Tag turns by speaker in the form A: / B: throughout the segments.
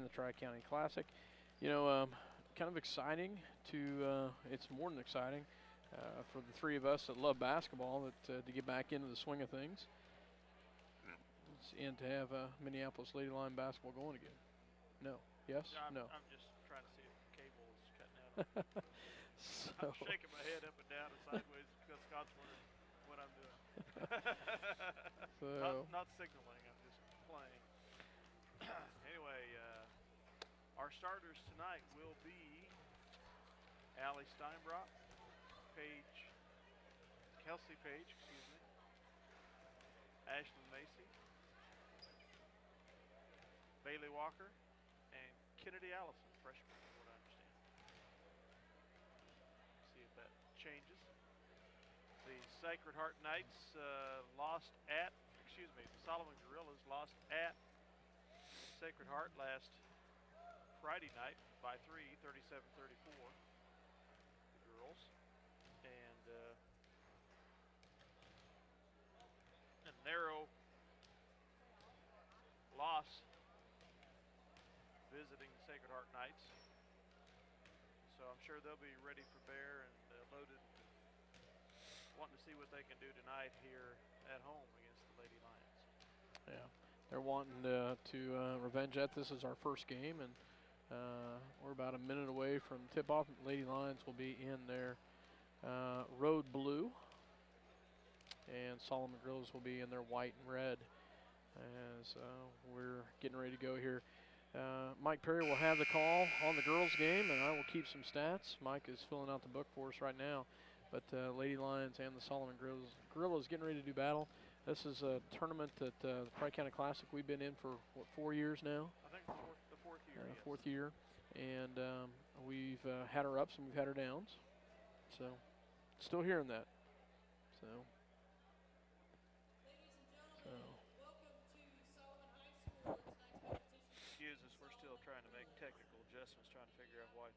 A: the Tri-County Classic. You know, kind of exciting to, it's more than exciting for the three of us that love basketball to get back into the swing of things and to have Minneapolis Lady Lion basketball going again. No. Yes? No.
B: I'm just trying to see if the cable is cutting out. So. I'm shaking my head up and down and sideways because Scott's wondering what I'm doing. So. Not signaling, I'm just playing. Anyway, our starters tonight will be Allie Steinbrock, Kelsey Page, Ashlyn Macy, Bailey Walker, and Kennedy Allison, freshman, from what I understand. See if that changes. The Sacred Heart Knights the Solomon Gorillas lost at Sacred Heart last Friday night by 3, 37-34, the girls. And a narrow loss visiting the Sacred Heart Knights. So I'm sure they'll be ready for bear and loaded, wanting to see what they can do tonight here at home against the Lady Lions.
A: Yeah, they're wanting to revenge that. This is our first game, and we're about a minute away from tip-off. Lady Lions will be in their road blue, and Solomon Gorillas will be in their white and red as we're getting ready to go here. Mike Perry will have the call on the girls' game, and I will keep some stats. Mike is filling out the book for us right now. But Lady Lions and the Solomon Gorillas getting ready to do battle. This is a tournament that the Tri-County Classic we've been in for, 4 years now?
B: I think the fourth year. Yes.
A: Fourth year. And we've had our ups and we've had our downs. So, still hearing that. So.
C: Welcome to Solomon High School. Tonight's competition.
B: Excuse us, we're still trying to make technical adjustments, trying to figure out why.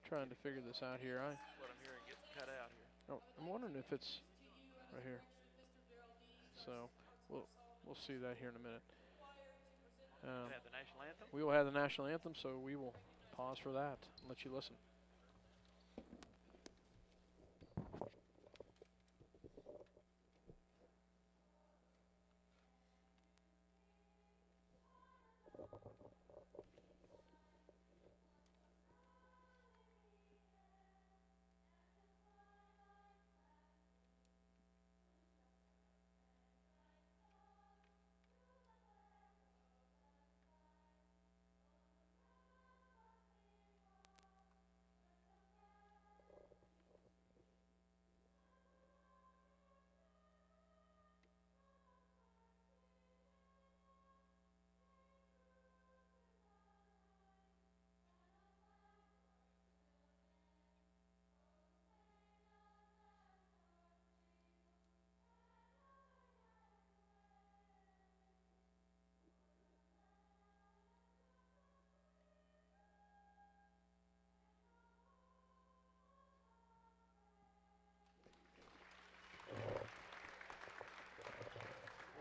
A: Trying to figure this out here.
B: What I'm hearing getting cut out here.
A: Oh, I'm wondering if it's right here. So we'll see that here in a minute.
B: Have the national anthem?
A: We will have the national anthem, so we will pause for that and let you listen.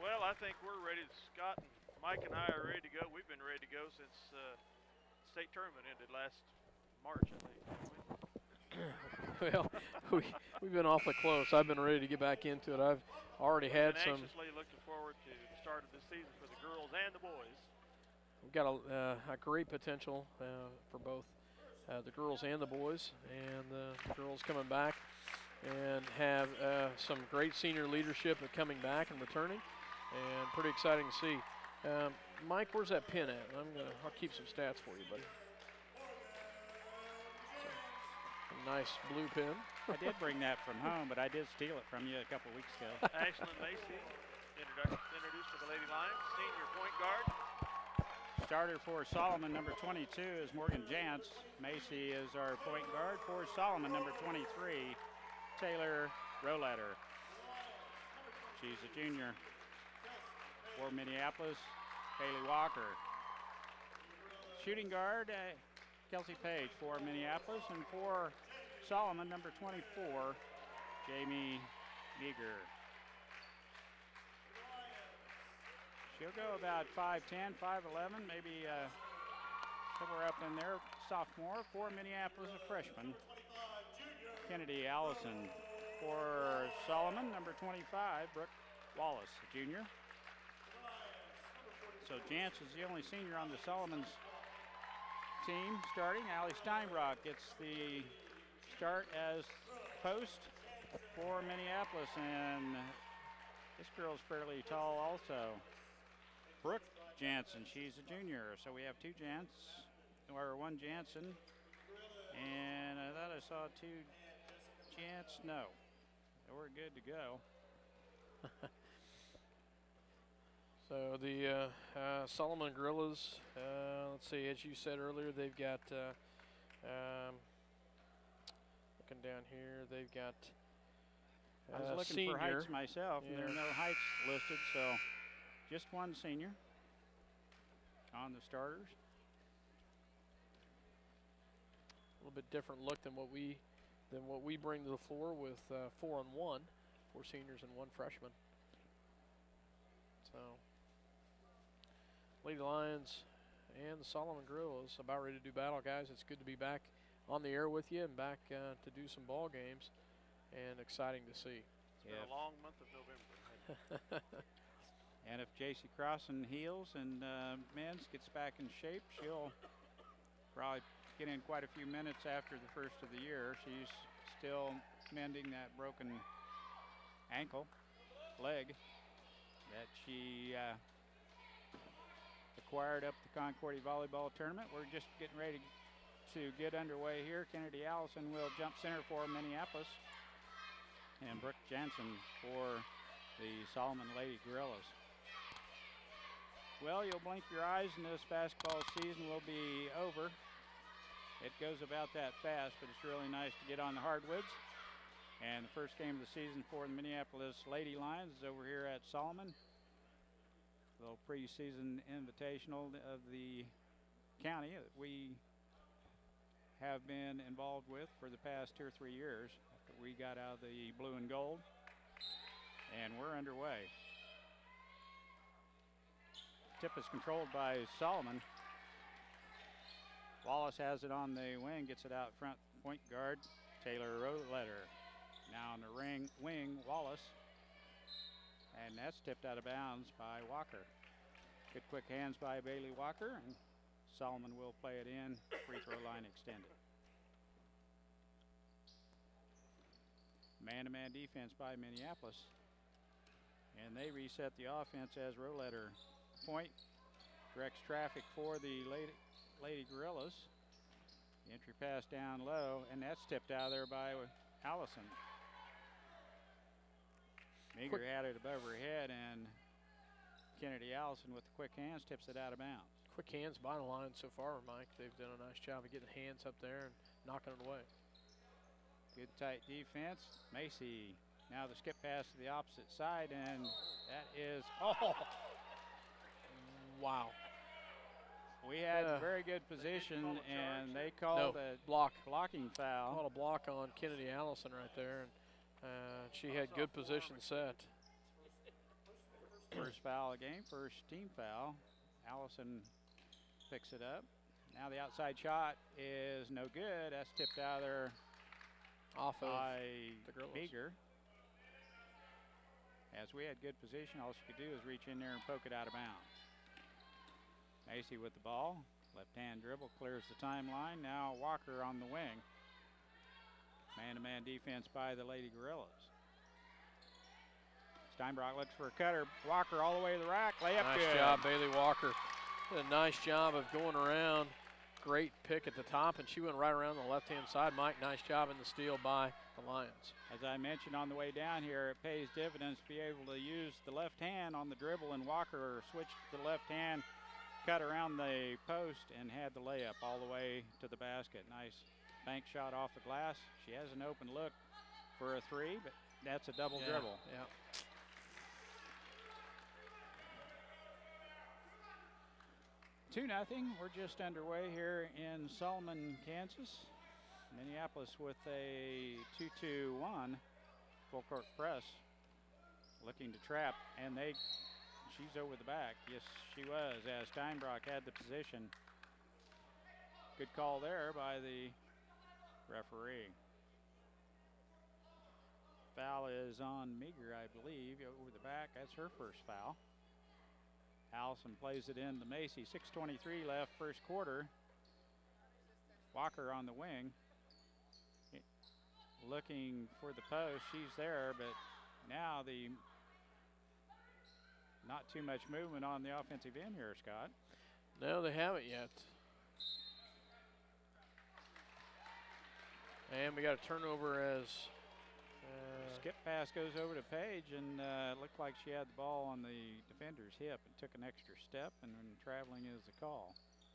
B: Well, I think we're ready. Scott and Mike and I are ready to go. We've been ready to go since state tournament ended last March, I think.
A: Well, we've been awfully close. I've been ready to get back into it. I've already had some.
B: Anxiously looking forward to the start of this season for the girls and the boys.
A: We've got a great potential for both the girls and the boys, and the girls coming back and have some great senior leadership coming back and returning, and pretty exciting to see. Mike, where's that pin at? I'll keep some stats for you, buddy. A nice blue pin.
D: I did bring that from home, but I did steal it from you a couple weeks ago.
B: Ashlyn Macy, introduced to the Lady Lions, senior point guard.
D: Starter for Solomon, number 22, is Morgan Jantz. Macy is our point guard for Solomon, number 23, Taylor Roletter. She's a junior. For Minneapolis, Bailey Walker. Shooting guard, Kelsey Page for Minneapolis, and for Solomon, number 24, Jamie Meager. She'll go about 5'10", 5'11", maybe somewhere up in there. Sophomore for Minneapolis, a freshman. Kennedy Allison for Solomon, number 25, Brooke Wallace, a junior. So Jantz is the only senior on the Solomon's team starting. Allie Steinbrock gets the start as post for Minneapolis, and this girl's fairly tall also. Brooke Jansen, she's a junior, so we have two Jantz, or one Jansen, and I thought I saw two Jantz. No, we're good to go.
A: So the Solomon Gorillas, let's see, as you said earlier, they've got, looking down here, they've got
D: I was looking
A: senior.
D: for heights myself, and
A: Yeah.
D: there are no heights listed, so just one senior on the starters.
A: A little bit different look than what we bring to the floor with 4-on-1, 4 seniors and 1 freshman. So Lady Lions and the Solomon Gorillas about ready to do battle, guys. It's good to be back on the air with you and back to do some ball games, and exciting to see.
B: It's been a long month of November.
D: And if J.C. Crossan heals and Men's gets back in shape, she'll probably get in quite a few minutes after the first of the year. She's still mending that broken leg that she acquired up at the Concordia Volleyball Tournament. We're just getting ready to get underway here. Kennedy Allison will jump center for Minneapolis, and Brooke Jansen for the Solomon Lady Gorillas. Well, you'll blink your eyes and this basketball season will be over. It goes about that fast, but it's really nice to get on the hardwoods. And the first game of the season for the Minneapolis Lady Lions is over here at Solomon. A little preseason invitational of the county that we have been involved with for the past 2 or 3 years after we got out of the blue and gold. And we're underway. Tip is controlled by Solomon. Wallace has it on the wing, gets it out front. Point guard Taylor Roletter. Now on the wing, Wallace. And that's tipped out of bounds by Walker. Good quick hands by Bailey Walker, and Solomon will play it in. Free throw line extended. Man-to-man defense by Minneapolis. And they reset the offense as Roletter. Point directs traffic for the Lady Gorillas. The entry pass down low, and that's tipped out of there by Allison. Meager had it above her head, and Kennedy Allison with the quick hands tips it out of bounds.
A: Quick hands by the line so far, Mike. They've done a nice job of getting hands up there and knocking it away.
D: Good tight defense. Macy, now the skip pass to the opposite side, and that is,
A: wow.
D: We had very good position, and they called a blocking foul.
A: Called a block on Kennedy Allison right there, and she had good position set.
D: First foul of the game, first team foul. Allison picks it up. Now the outside shot is no good. That's tipped out of there
A: off
D: by
A: the girls.
D: Meager. As we had good position, all she could do is reach in there and poke it out of bounds. Macy with the ball. Left hand dribble clears the timeline. Now Walker on the wing. Man-to-man defense by the Lady Gorillas. Steinbrock looks for a cutter. Walker all the way to the rack. Layup
A: nice
D: good.
A: job, Bailey Walker. Did a nice job of going around. Great pick at the top, and she went right around the left-hand side. Mike, nice job in the steal by the Lions.
D: As I mentioned on the way down here, it pays dividends to be able to use the left hand on the dribble, and Walker switched to the left hand, cut around the post, and had the layup all the way to the basket. Nice bank shot off the glass. She has an open look for a three, but that's a double dribble.
A: Yeah.
D: 2-0. We're just underway here in Solomon, Kansas. Minneapolis with a 2-2-1 full court press, looking to trap, and they she's over the back. Yes, she was, as Steinbrock had the position. Good call there by the referee. Foul is on Meager, I believe, over the back. That's her first foul. Allison plays it in to Macy. 6:23 left, first quarter. Walker on the wing. Looking for the post. She's there, but now not too much movement on the offensive end here, Scott.
A: No, they haven't yet. And we got a turnover as
D: skip pass goes over to Page, and it looked like she had the ball on the defender's hip and took an extra step, and then traveling is the call.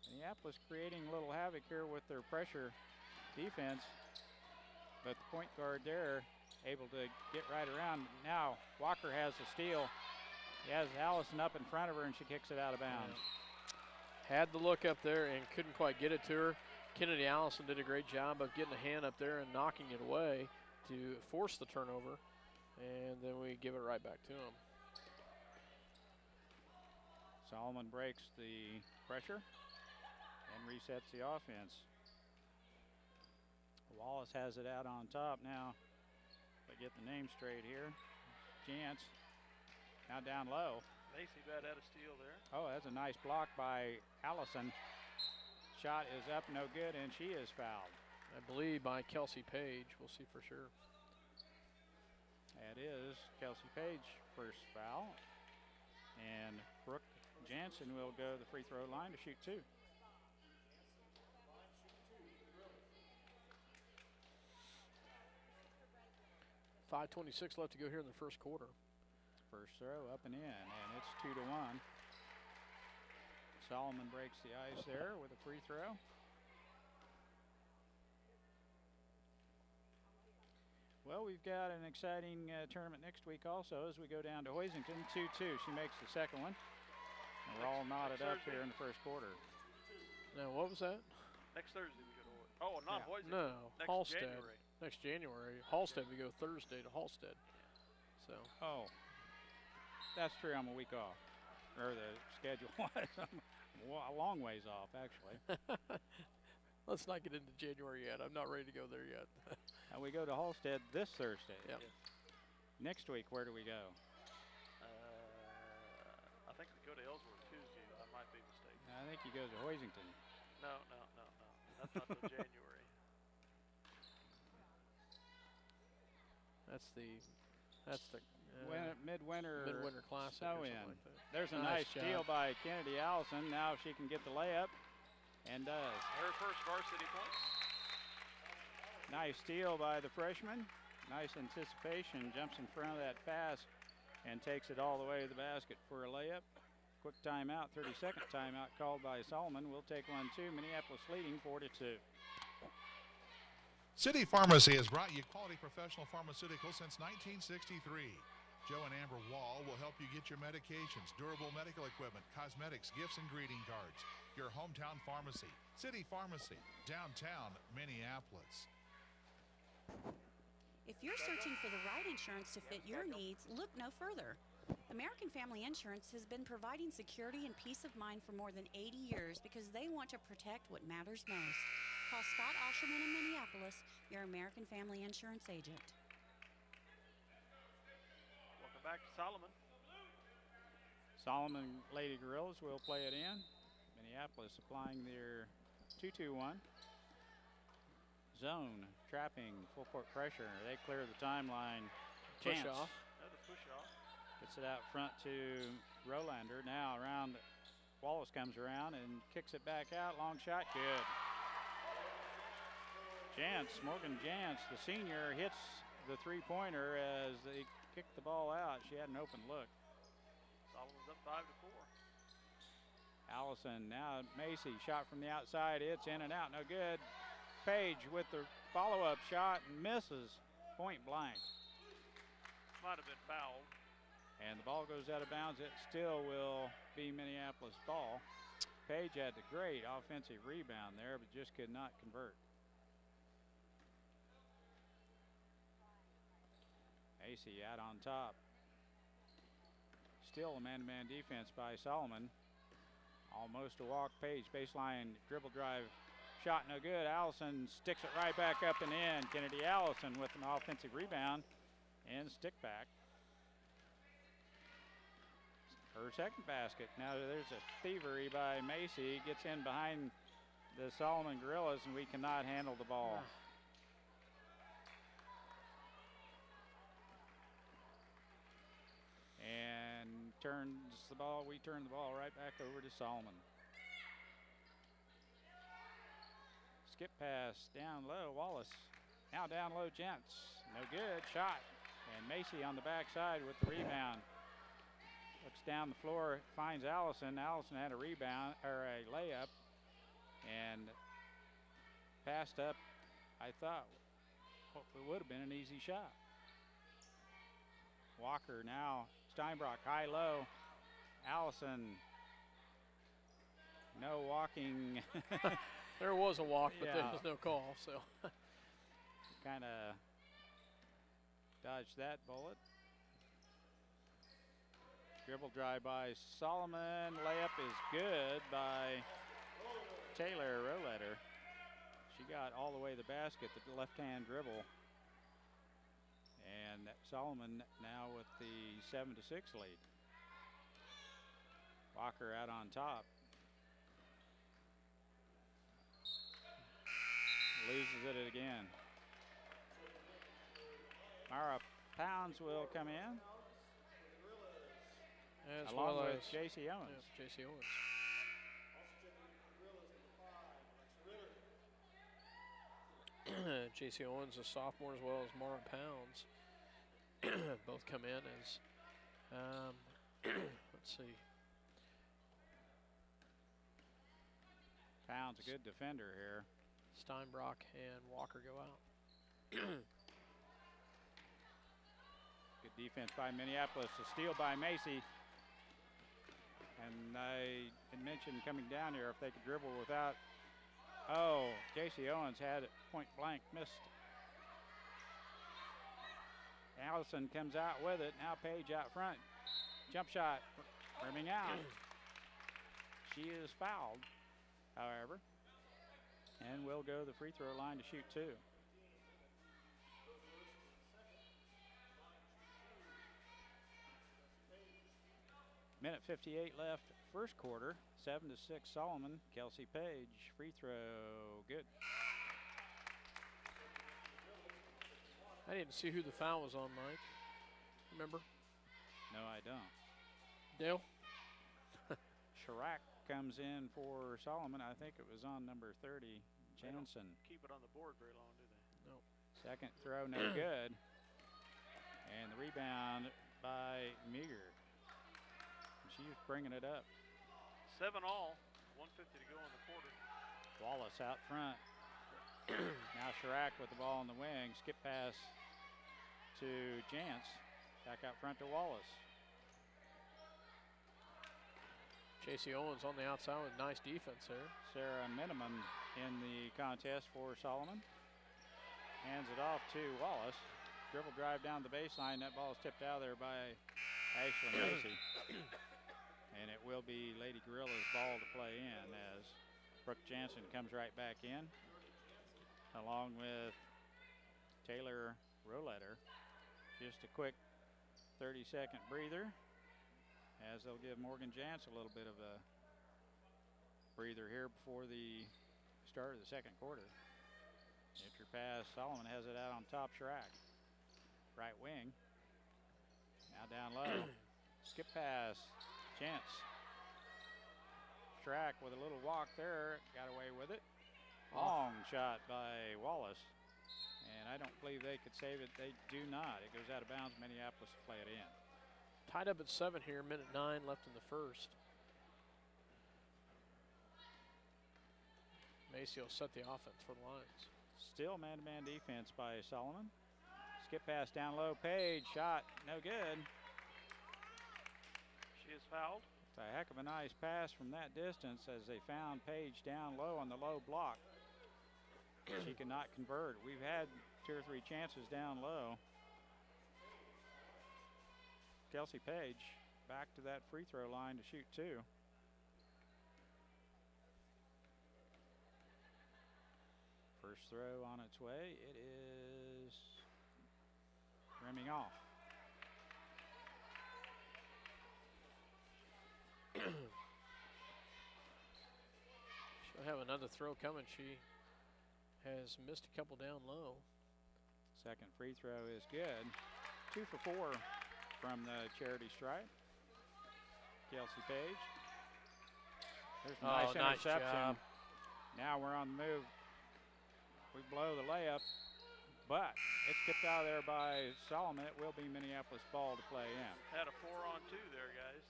D: Minneapolis creating a little havoc here with their pressure defense, but the point guard there able to get right around. Now Walker has the steal. He has Allison up in front of her, and she kicks it out of bounds.
A: Yeah. Had the look up there and couldn't quite get it to her. Kennedy Allison did a great job of getting a hand up there and knocking it away to force the turnover, and then we give it right back to him.
D: Solomon breaks the pressure and resets the offense. Wallace has it out on top now. If I get the name straight here. Jantz now down low.
B: Macy about had a steal there.
D: Oh, that's a nice block by Allison. Shot is up, no good, and she is fouled.
A: I believe by Kelsey Page. We'll see for sure.
D: That is Kelsey Page first foul. And Brooke Jansen will go to the free throw line to shoot two.
A: .5:26 left to go here in the first quarter.
D: First throw up and in, and it's 2-1. Solomon breaks the ice there with a free throw. Well, we've got an exciting tournament next week also as we go down to Hoisington. 2-2. She makes the second one. And we're all knotted up here in the first quarter.
A: Now, what was that?
B: Next Thursday we go to Hoisington. Oh, not Hoisington.
A: No,
B: next
A: Halstead.
B: January.
A: Next January. Halstead, we go Thursday to Halstead. So.
D: Oh, that's true. I'm a week off. Or the schedule was. A long ways off, actually.
A: Let's not get into January yet. I'm not ready to go there yet.
D: And we go to Halstead this Thursday.
A: Yep.
B: Yes.
D: Next week, where do we go?
B: I think we go to Ellsworth Tuesday, but I might be mistaken.
D: I think he goes to Hoisington.
B: No. That's not till January.
A: That's the
D: midwinter
A: classic.
D: snow in.
A: Like that.
D: There's a nice steal by Kennedy Allison. Now if she can get the layup, and does.
B: Her first varsity point.
D: Nice steal by the freshman. Nice anticipation. Jumps in front of that pass and takes it all the way to the basket for a layup. Quick timeout, 30-second timeout called by Solomon. We'll take 1-2. Minneapolis leading 4-2.
E: City Pharmacy has brought you quality professional pharmaceuticals since 1963. Joe and Amber Wall will help you get your medications, durable medical equipment, cosmetics, gifts, and greeting cards. Your hometown pharmacy, City Pharmacy, downtown Minneapolis.
F: If you're searching for the right insurance to fit your needs, look no further. American Family Insurance has been providing security and peace of mind for more than 80 years because they want to protect what matters most. Call Scott Osherman in Minneapolis, your American Family Insurance agent.
B: Welcome back to Solomon.
D: Solomon Lady Gorillas will play it in. Minneapolis applying their 2-2-1. Zone, trapping, full court pressure. They clear the timeline.
A: Push off.
B: Another push off.
D: Gets it out front to Rolander. Now around, Wallace comes around and kicks it back out. Long shot, good. Morgan Jantz, the senior, hits the three-pointer as they kick the ball out. She had an open look.
B: Solomon's up 5-4.
D: Allison, now Macy, shot from the outside. It's in and out, no good. Page with the follow-up shot and misses point blank.
B: Might have been fouled.
D: And the ball goes out of bounds. It still will be Minneapolis ball. Page had the great offensive rebound there, but just could not convert. Macy out on top. Still a man-to-man defense by Solomon. Almost a walk. Page baseline dribble drive. Shot no good. Allison sticks it right back up and in. Kennedy Allison with an offensive rebound and stick back. Her second basket. Now there's a thievery by Macy. Gets in behind the Solomon Gorillas, and we cannot handle the ball. And we turn the ball right back over to Solomon. Skip pass down low, Wallace. Now down low, Gents. No good, shot. And Macy on the backside with the rebound. Looks down the floor, finds Allison. Allison had a rebound, or a layup. And passed up, I thought, it would have been an easy shot. Walker now, Steinbrock, high-low. Allison, no walking.
A: There was a walk, but
D: Yeah.
A: there was no call, so.
D: Kind of dodged that bullet. Dribble drive by Solomon. Layup is good by Taylor Roletter. She got all the way to the basket, the left-hand dribble. And Solomon now with the 7-6 lead. Walker out on top. Loses it again. Mara Pounds will come in.
A: As
D: along
A: well
D: with
A: as
D: J.C. Owens.
A: Yeah, J.C. Owens. J.C. Owens, a sophomore, as well as Mara Pounds. Both come in as, let's see.
D: Pounds a good defender here.
A: Steinbrock and Walker go out.
D: Good defense by Minneapolis. A steal by Macy. And I had mentioned coming down here if they could dribble without. Oh, J.C. Owens had it point blank, missed. Allison comes out with it. Now Page out front. Jump shot, rimming out. She is fouled, however, and will go to the free throw line to shoot two. Minute 58 left, first quarter. 7-6 Solomon. Kelsey Page, free throw, good.
A: I didn't see who the foul was on, Mike. Remember?
D: No, I don't.
A: Dale?
D: Chirac comes in for Solomon. I think it was on number 30, Jansen.
B: Keep it on the board very long, do they?
A: No.
D: Second throw, no good. And the rebound by Meager. She's bringing it up.
B: 7 all, 1:50 to go in the quarter.
D: Wallace out front. Now Chirac with the ball in the wing. Skip pass to Jantz. Back out front to Wallace.
A: J.C. Owens on the outside with nice defense there.
D: Sarah Minimum in the contest for Solomon. Hands it off to Wallace. Dribble drive down the baseline. That ball is tipped out of there by Ashley Macy. And it will be Lady Gorilla's ball to play in as Brooke Jansen comes right back in, along with Taylor Roletter. Just a quick 30-second breather, as they'll give Morgan Jantz a little bit of a breather here before the start of the second quarter. Entry pass, Solomon has it out on top, Chirac. Right wing. Now down low. Skip pass, Jantz. Chirac with a little walk there, got away with it. Long shot by Wallace. And I don't believe they could save it. They do not. It goes out of bounds. Minneapolis will play it in.
A: Tied up at 7 here, minute 9 left in the first. Macy will set the offense for the Lions.
D: Still man-to-man defense by Solomon. Skip pass down low. Page shot, no good.
B: She is fouled.
D: It's a heck of a nice pass from that distance as they found Page down low on the low block. She cannot convert. We've had 2 or 3 chances down low. Kelsey Page back to that free throw line to shoot 2. First throw on its way. It is rimming off.
A: She'll have another throw coming. She has missed a couple down low.
D: Second free throw is good. 2 for 4 from the charity stripe. Kelsey Page. There's a nice interception.
A: Job.
D: Now we're on the move. We blow the layup, but it's kicked out of there by Solomon. It will be Minneapolis ball to play in.
B: Had a 4-on-2 there, guys.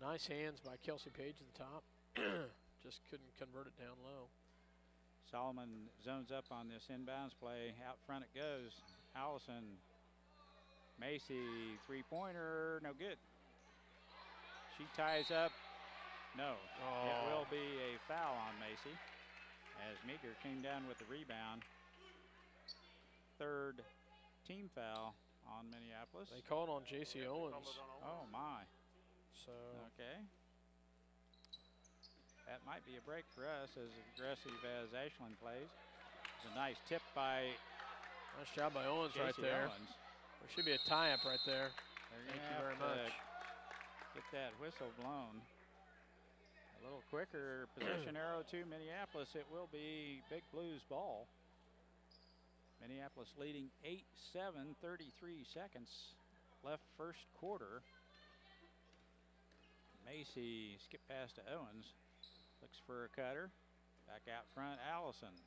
A: Nice hands by Kelsey Page at the top. Just couldn't convert it down low.
D: Solomon zones up on this inbounds play. Out front it goes. Allison. Macy, three-pointer, no good. She ties up. No.
A: Oh.
D: It will be a foul on Macy as Meager came down with the rebound. Third team foul on Minneapolis.
A: They called on J.C. Owens.
D: Oh, my.
A: So.
D: Okay. That might be a break for us as aggressive as Ashland plays. It's a nice tip by
A: Nice job by Owens right there. There should be a tie-up right there. Thank you very much.
D: Get that whistle blown. A little quicker possession arrow to Minneapolis. It will be Big Blues ball. Minneapolis leading 8-7, 33 seconds left first quarter. Macy skip pass to Owens. Looks for a cutter. Back out front, Allison.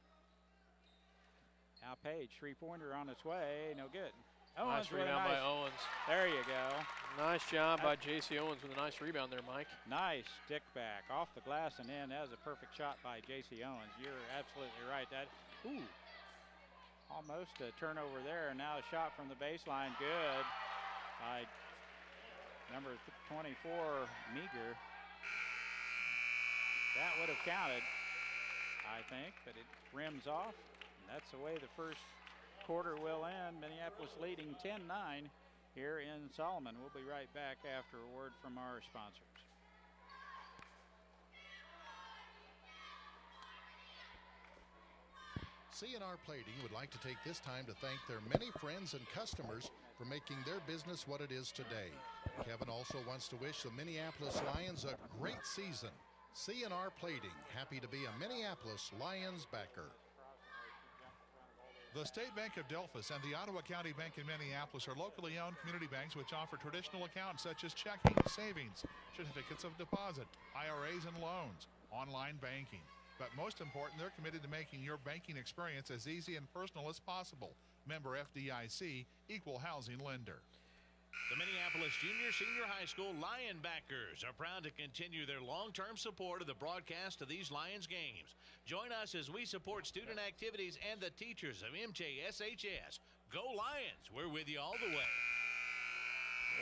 D: Now Page, three-pointer on its way, no good. Owens
A: nice rebound by Owens.
D: There you go.
A: Nice job by J.C. Owens with a nice rebound there, Mike.
D: Nice stick back off the glass and in. That was a perfect shot by J.C. Owens. You're absolutely right. That, almost a turnover there. And now a shot from the baseline, good by number 24, Meager. That would have counted, I think, but it rims off. And that's the way the first quarter will end. Minneapolis leading 10-9 here in Solomon. We'll be right back after a word from our sponsors.
E: C&R Plating would like to take this time to thank their many friends and customers for making their business what it is today. Kevin also wants to wish the Minneapolis Lions a great season. C&R Plating, happy to be a Minneapolis Lions backer. The State Bank of Delphus and the Ottawa County Bank in Minneapolis are locally owned community banks which offer traditional accounts such as checking, savings, certificates of deposit, IRAs and loans, online banking. But most important, they're committed to making your banking experience as easy and personal as possible. Member FDIC, equal housing lender.
G: The Minneapolis Junior High School Lion backers are proud to continue their long-term support of the broadcast of these Lions games. Join us as we support student activities and the teachers of MJSHS. Go Lions! We're with you all the way.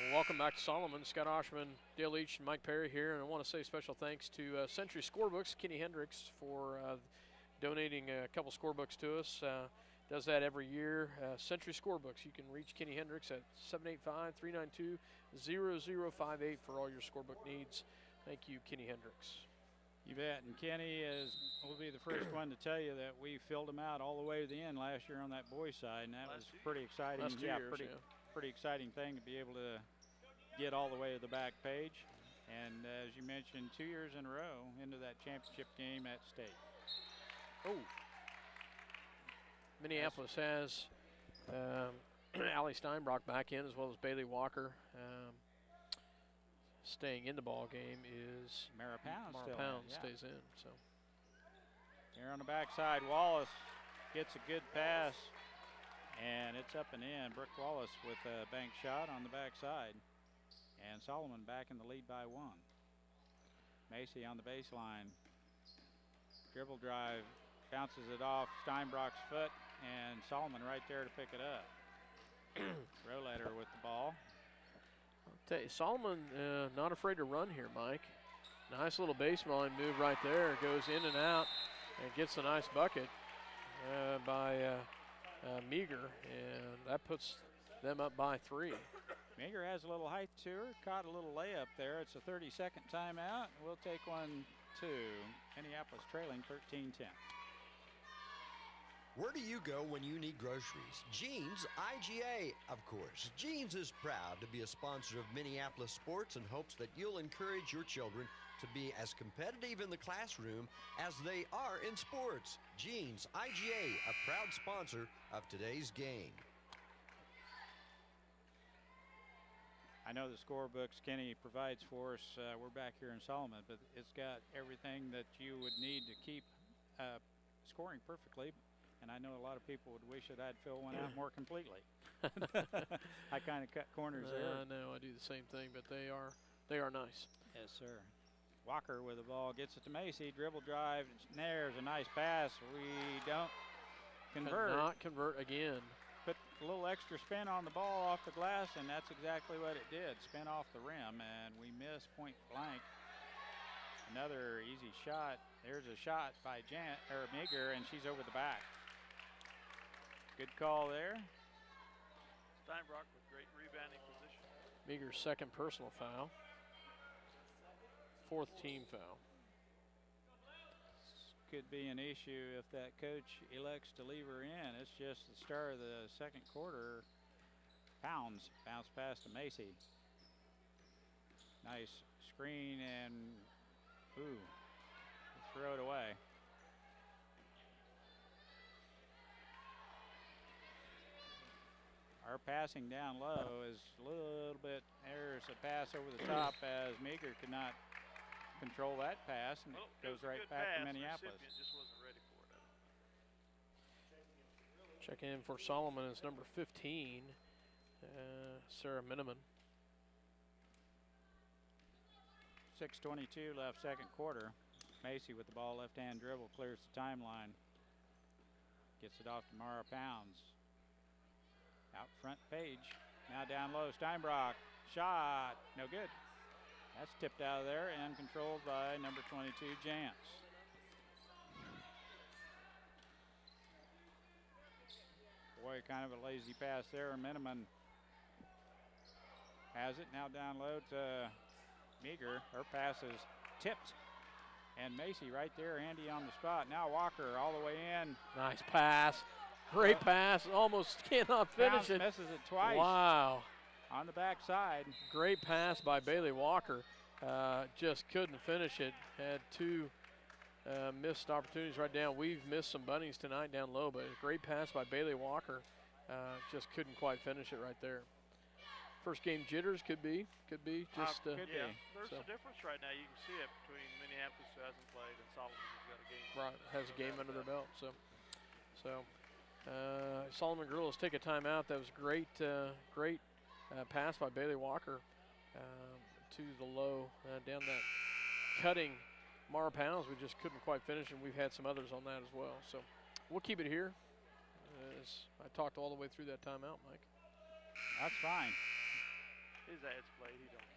A: Well, welcome back to Solomon. Scott Oshman, Dale Leach, and Mike Perry here. And I want to say special thanks to Century Scorebooks, Kenny Hendricks, for donating a couple scorebooks to us. Does that every year. Century Scorebooks. You can reach Kenny Hendricks at 785-392-0058 for all your scorebook needs. Thank you, Kenny Hendricks.
D: You bet. And Kenny will be the first one to tell you that we filled him out all the way to the end last year on that boys' side, and that was pretty exciting.
A: Last 2 years,
D: pretty exciting thing to be able to get all the way to the back page. And as you mentioned, 2 years in a row into that championship game at state.
A: Oh. Minneapolis has Allie Steinbrock back in, as well as Bailey Walker. Staying in the ball game is
D: Mara Pound
A: stays in. So
D: here on the backside, Wallace gets a good pass, and it's up and in. Brooke Wallace with a bank shot on the backside, and Solomon back in the lead by 1. Macy on the baseline, dribble drive, bounces it off Steinbrock's foot, and Solomon right there to pick it up. Roletter with the ball.
A: I'll tell you, Solomon not afraid to run here, Mike. Nice little baseline move right there. Goes in and out and gets a nice bucket by Meager, and that puts them up by 3.
D: Meager has a little height to her, caught a little layup there. It's a 30-second timeout. We'll take one, two. Minneapolis trailing 13-10.
H: Where do you go when you need groceries? Jeans IGA, of course. Jeans is proud to be a sponsor of Minneapolis sports and hopes that you'll encourage your children to be as competitive in the classroom as they are in sports. Jeans IGA, a proud sponsor of today's game.
D: I know the scorebooks Kenny provides for us. We're back here in Solomon, but it's got everything that you would need to keep scoring perfectly. And I know a lot of people would wish that I'd fill one out more completely. I kind of cut corners there.
A: I know, I do the same thing, but they are nice.
D: Yes, sir. Walker with the ball, gets it to Macy, dribble drive, there's a nice pass. We don't convert.
A: Cannot convert again.
D: Put a little extra spin on the ball off the glass, and that's exactly what it did. Spin off the rim, and we miss point blank. Another easy shot. There's a shot by Meager, and she's over the back. Good call there.
B: Steinbrock with great rebounding position.
A: Meager's second personal foul. Fourth team foul.
D: Could be an issue if that coach elects to leave her in. It's just the start of the second quarter. Bounce pass to Macy. Nice screen and throw it away. Our passing down low is a little bit, there's a pass over the top as Meager could not control that pass, and it goes right back to Minneapolis.
B: Just wasn't ready for it.
A: Checking in for Solomon is number 15, Sarah Miniman.
D: 6:22 left second quarter. Macy with the ball, left-hand dribble, clears the timeline. Gets it off to Mara Pounds. Out front Page. Now down low, Steinbrock. Shot, no good. That's tipped out of there and controlled by number 22, Jantz. Boy, kind of a lazy pass there. Miniman has it. Now down low to Meager. Her pass is tipped. And Macy right there, handy on the spot. Now Walker all the way in.
A: Nice pass. Great pass. Almost cannot finish it.
D: Misses it twice.
A: Wow.
D: On the backside.
A: Great pass by Bailey Walker. Just couldn't finish it. Had two missed opportunities right down. We've missed some bunnies tonight down low, but a great pass by Bailey Walker. Just couldn't quite finish it right there. First game jitters could be just
D: could be.
B: There's a difference right now. You can see it between Minneapolis, who hasn't played, and Solomon, who's got a game.
A: Right, has a game under their belt. So Solomon girls take a timeout. That was great pass by Bailey Walker to the low, down that cutting Mara Pounds. We just couldn't quite finish, and we've had some others on that as well. So we'll keep it here. As I talked all the way through that timeout, Mike.
D: That's fine.
B: His ad's played, he don't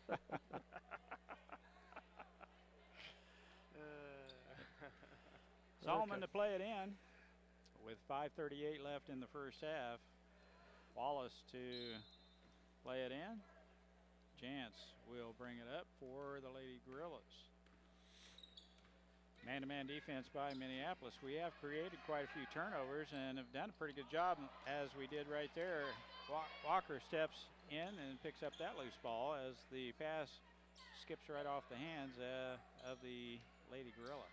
B: care.
D: Solomon to play it in with 5:38 left in the first half. Wallace to play it in. Jantz will bring it up for the Lady Gorillas. Man-to-man defense by Minneapolis. We have created quite a few turnovers and have done a pretty good job, as we did right there. Walker steps in and picks up that loose ball as the pass skips right off the hands of the Lady Gorilla.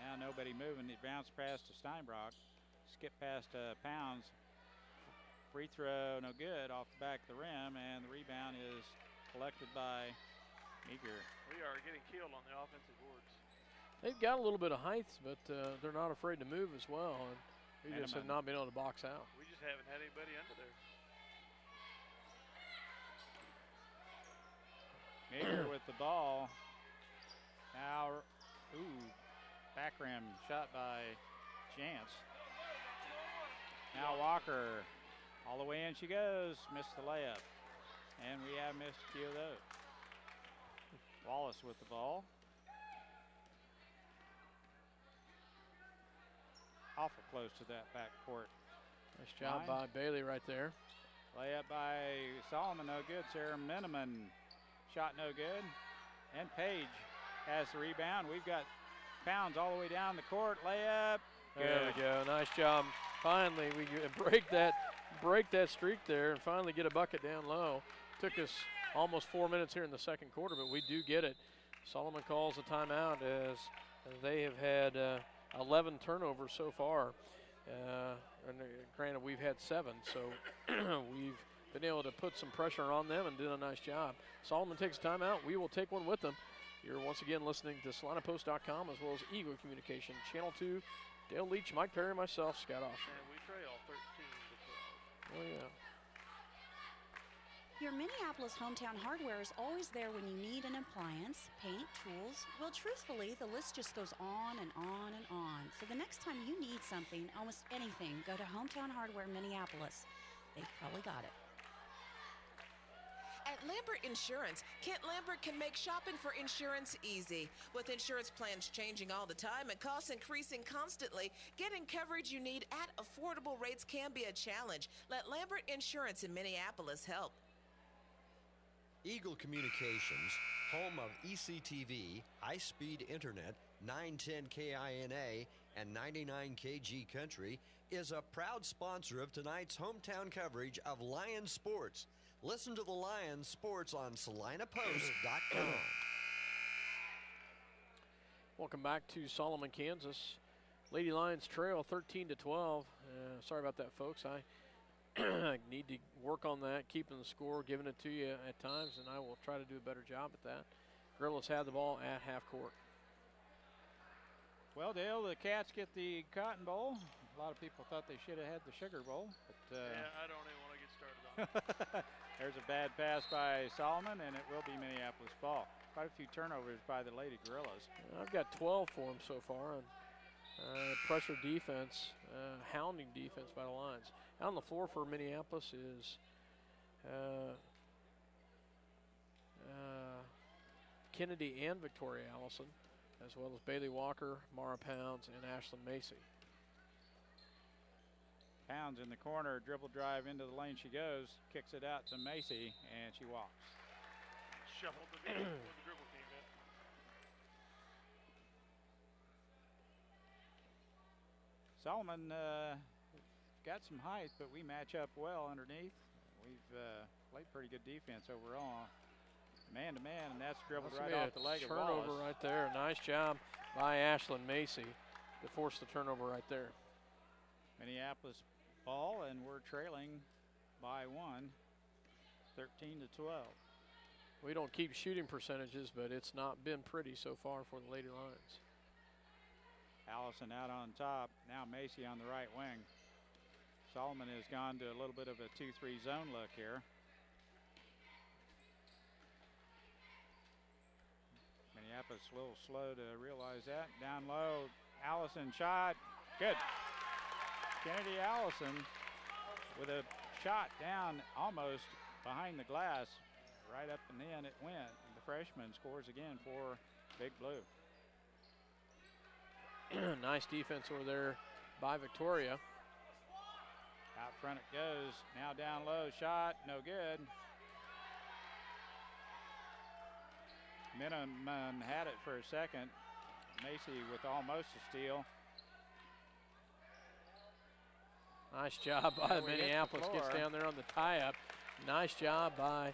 D: Now nobody moving. The bounce pass to Steinbrock. Skip past Pounds. Free throw, no good, off the back of the rim, and the rebound is collected by Meager.
B: We are getting killed on the offensive boards.
A: They've got a little bit of height, but they're not afraid to move as well. And we just have not been able to box out.
B: We just haven't had anybody under there.
D: Meager with the ball. Now, back rim shot by Jantz. Now Walker, all the way in she goes, missed the layup. And we have missed a few of those. Wallace with the ball. Awful close to that back court.
A: Nice job by Bailey right there.
D: Layup by Solomon, no good. Sarah Miniman, shot no good. And Page has the rebound. We've got Pounds all the way down the court. Layup.
A: There we go. Nice job. Finally, we break that streak there and finally get a bucket down low. Took us almost 4 minutes here in the second quarter, but we do get it. Solomon calls a timeout as they have had 11 turnovers so far. And granted, we've had 7, so we've been able to put some pressure on them and did a nice job. Solomon takes a timeout. We will take one with them. You're once again listening to SalinaPost.com as well as Eagle Communication, Channel 2. Dale Leach, Mike Perry, myself, Scott Austin.
B: And we trail 13-12.
A: Oh, yeah.
F: Your Minneapolis Hometown Hardware is always there when you need an appliance, paint, tools. Well, truthfully, the list just goes on and on and on. So the next time you need something, almost anything, go to Hometown Hardware Minneapolis. They've probably got it.
C: At Lambert Insurance, Kent Lambert can make shopping for insurance easy. With insurance plans changing all the time and costs increasing constantly, getting coverage you need at affordable rates can be a challenge. Let Lambert Insurance in Minneapolis help.
H: Eagle Communications, home of ECTV, high-speed internet, 910 KINA, and 99 KG Country, is a proud sponsor of tonight's hometown coverage of Lions sports. Listen to the Lions sports on SalinaPost.com.
A: Welcome back to Solomon, Kansas. Lady Lions trail 13-12. Sorry about that, folks. I need to work on that, keeping the score, giving it to you at times, and I will try to do a better job at that. Gorillas have the ball at half court.
D: Well, Dale, the Cats get the Cotton Bowl. A lot of people thought they should have had the Sugar Bowl. But,
B: yeah, I don't even want to get started on it.
D: There's a bad pass by Solomon, and it will be Minneapolis ball. Quite a few turnovers by the Lady Gorillas.
A: I've got 12 for them so far. And pressure defense, hounding defense by the Lions. Out on the floor for Minneapolis is Kennedy and Victoria Allison, as well as Bailey Walker, Mara Pounds, and Ashlyn Macy.
D: Pounds in the corner, dribble drive into the lane she goes, kicks it out to Macy, and she walks.
B: Shuffled the knee when the dribble came in.
D: Solomon got some height, but we match up well underneath. We've played pretty good defense overall. Man-to-man, and that's dribbled right off the leg of Wallace.
A: Turnover right there. Nice job by Ashlyn Macy to force the turnover right there.
D: Minneapolis ball, and we're trailing by 1, 13-12.
A: We don't keep shooting percentages, but it's not been pretty so far for the Lady Lions.
D: Allison out on top. Now Macy on the right wing. Solomon has gone to a little bit of a 2-3 zone look here. Minneapolis a little slow to realize that. Down low, Allison shot. Good. Kennedy Allison with a shot down almost behind the glass. Right up and in it went. And the freshman scores again for Big Blue.
A: Nice defense over there by Victoria.
D: Out front it goes. Now down low, shot, no good. Miniman had it for a second. Macy with almost a steal.
A: Nice job by Minneapolis. Gets down there on the tie-up. Nice job by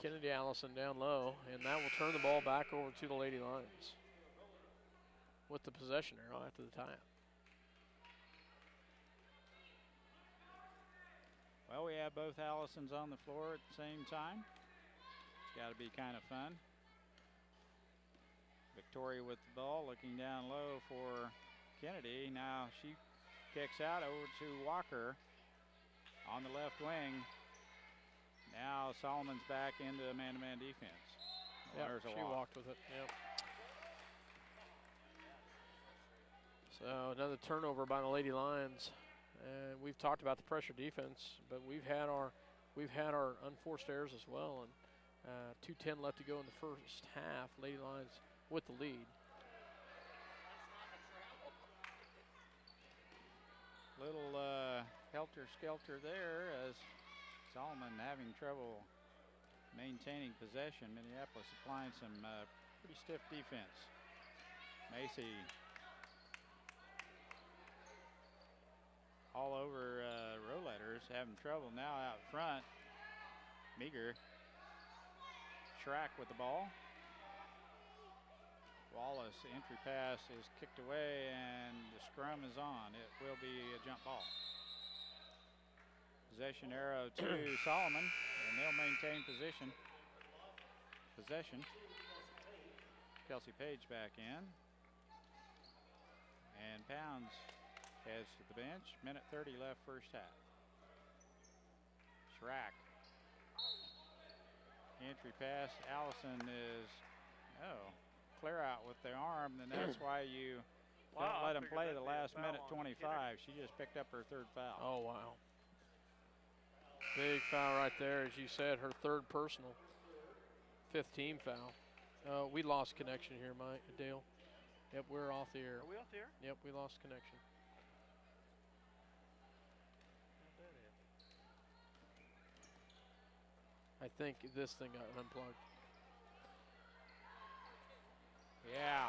A: Kennedy Allison down low, and that will turn the ball back over to the Lady Lions with the possession arrow after the tie-up.
D: Well, we have both Allisons on the floor at the same time. It's got to be kind of fun. Victoria with the ball, looking down low for Kennedy. Now she kicks out over to Walker on the left wing. Now Solomon's back into man-to-man defense.
A: Yeah, she walked with it. Yep. So another turnover by the Lady Lions. And we've talked about the pressure defense, but we've had our unforced errors as well. And 2:10 left to go in the first half. Lady Lions with the lead.
D: Little helter-skelter there as Solomon having trouble maintaining possession. Minneapolis applying some pretty stiff defense. Macy all over row-letters, having trouble now out front. Meager. Schrack with the ball. Wallace, entry pass is kicked away and the scrum is on. It will be a jump ball. Possession arrow to Solomon, and they'll maintain possession. Kelsey Page back in. And Pounds heads to the bench. Minute 30 left first half. Schrack. Entry pass. Allison is, clear out with the arm, and that's why you don't let him play the last minute 25. She just picked up her third foul.
A: Oh, wow. Big foul right there, as you said, her third personal. 5th team foul. We lost connection here, Dale. Yep, we're off the air.
B: Are we off the air?
A: Yep, we lost connection. I think this thing got unplugged.
D: Yeah.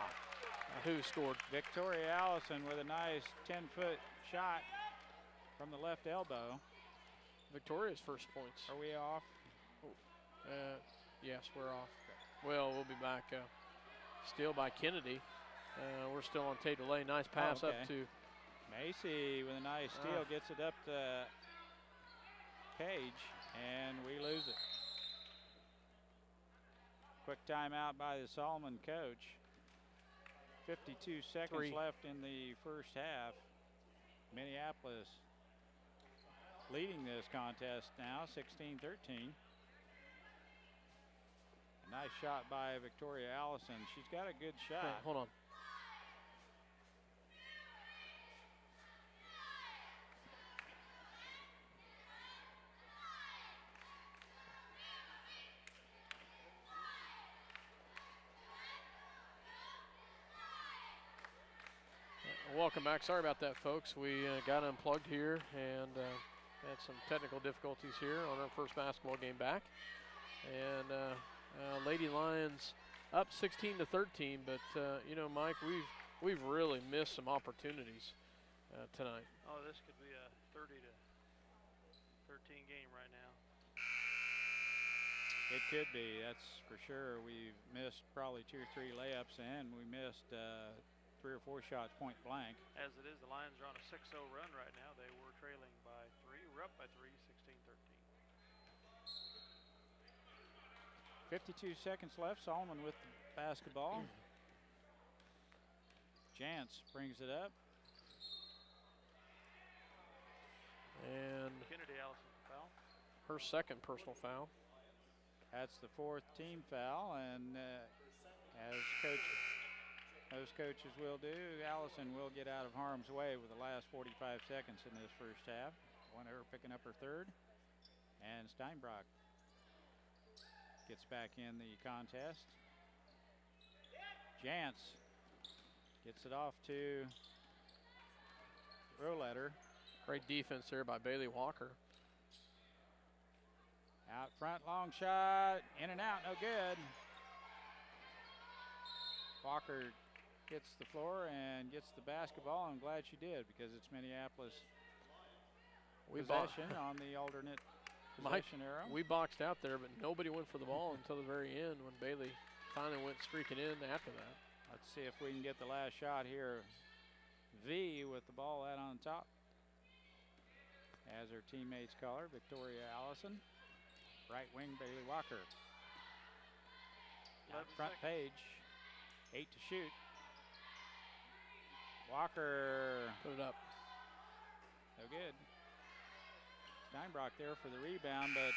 A: Who scored?
D: Victoria Allison with a nice 10-foot shot from the left elbow.
A: Victoria's first points.
D: Are we off?
A: Yes, we're off. Well, we'll be back. Steal by Kennedy. We're still on tape delay. Nice pass up to
D: Macy with a nice steal. Gets it up to Page, and we lose it. Quick timeout by the Solomon coach. 52 seconds left in the first half. Minneapolis leading this contest now, 16-13. A nice shot by Victoria Allison. She's got a good shot.
A: Hey, hold on. Welcome back. Sorry about that, folks. We got unplugged here and had some technical difficulties here on our first basketball game back. And Lady Lions up 16-13, but you know, Mike, we've really missed some opportunities tonight.
B: Oh, this could be a 30-13 game right now.
D: It could be, that's for sure. We've missed probably 2 or 3 layups, and we missed 3 or 4 shots point blank.
B: As it is, the Lions are on a 6-0 run right now. They were trailing by 3. We're up by 3, 16-13.
D: 52 seconds left. Solomon with the basketball. Jantz brings it up.
A: And
B: Kennedy Allison foul.
A: Her second personal foul.
D: That's the 4th team foul, and as most coaches will do, Allison will get out of harm's way with the last 45 seconds in this first half. One of her picking up her third, and Steinbrock gets back in the contest. Jantz gets it off to Roletter.
A: Great defense there by Bailey Walker.
D: Out front, long shot, in and out, no good. Walker gets the floor and gets the basketball. I'm glad she did, because it's Minneapolis possession on the alternate possession arrow.
A: We boxed out there, but nobody went for the ball until the very end when Bailey finally went streaking in after that.
D: Let's see if we can get the last shot here. V with the ball out on top, as her teammates call her, Victoria Allison. Right wing, Bailey Walker. Out front, Page. 8 to shoot. Walker.
A: Put it up.
D: No good. Steinbrock there for the rebound, but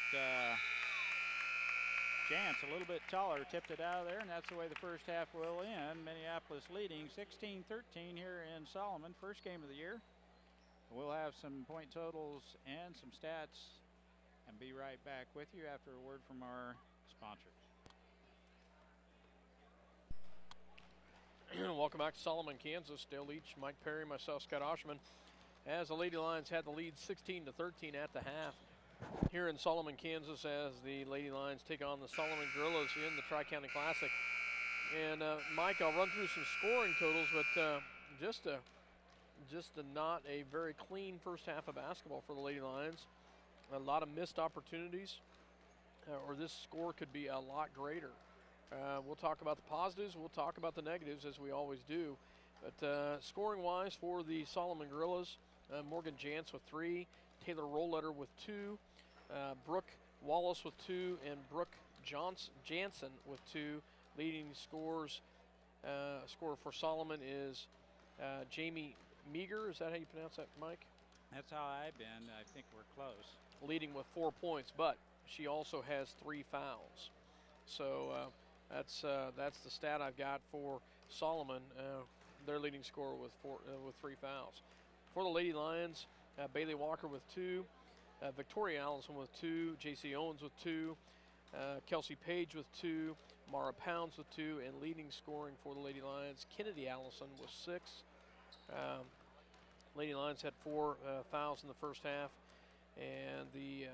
D: Jantz a little bit taller, tipped it out of there, and that's the way the first half will end. Minneapolis leading 16-13 here in Solomon, first game of the year. We'll have some point totals and some stats, and be right back with you after a word from our sponsors.
A: Welcome back to Solomon, Kansas. Dale Leach, Mike Perry, myself, Scott Oshman. as the Lady Lions had the lead 16-13 at the half here in Solomon, Kansas, as the Lady Lions take on the Solomon Gorillas in the Tri-County Classic. And Mike, I'll run through some scoring totals, but just not a very clean first half of basketball for the Lady Lions. A lot of missed opportunities, or this score could be a lot greater. We'll talk about the positives, we'll talk about the negatives, as we always do. But scoring-wise for the Solomon Gorillas, Morgan Jantz with 3, Taylor Roletter with 2, Brooke Wallace with 2, and Brooke Jansen with 2. Leading scorer for Solomon is Jamie Meager. Is that how you pronounce that, Mike?
D: That's how I've been. I think we're close.
A: Leading with 4 points, but she also has 3 fouls. So that's the stat I've got for Solomon. Their leading scorer with 3 fouls. For the Lady Lions, Bailey Walker with 2, Victoria Allison with 2, J.C. Owens with 2, Kelsey Page with 2, Mara Pounds with 2, and leading scoring for the Lady Lions, Kennedy Allison with 6. Lady Lions had 4 fouls in the first half, and the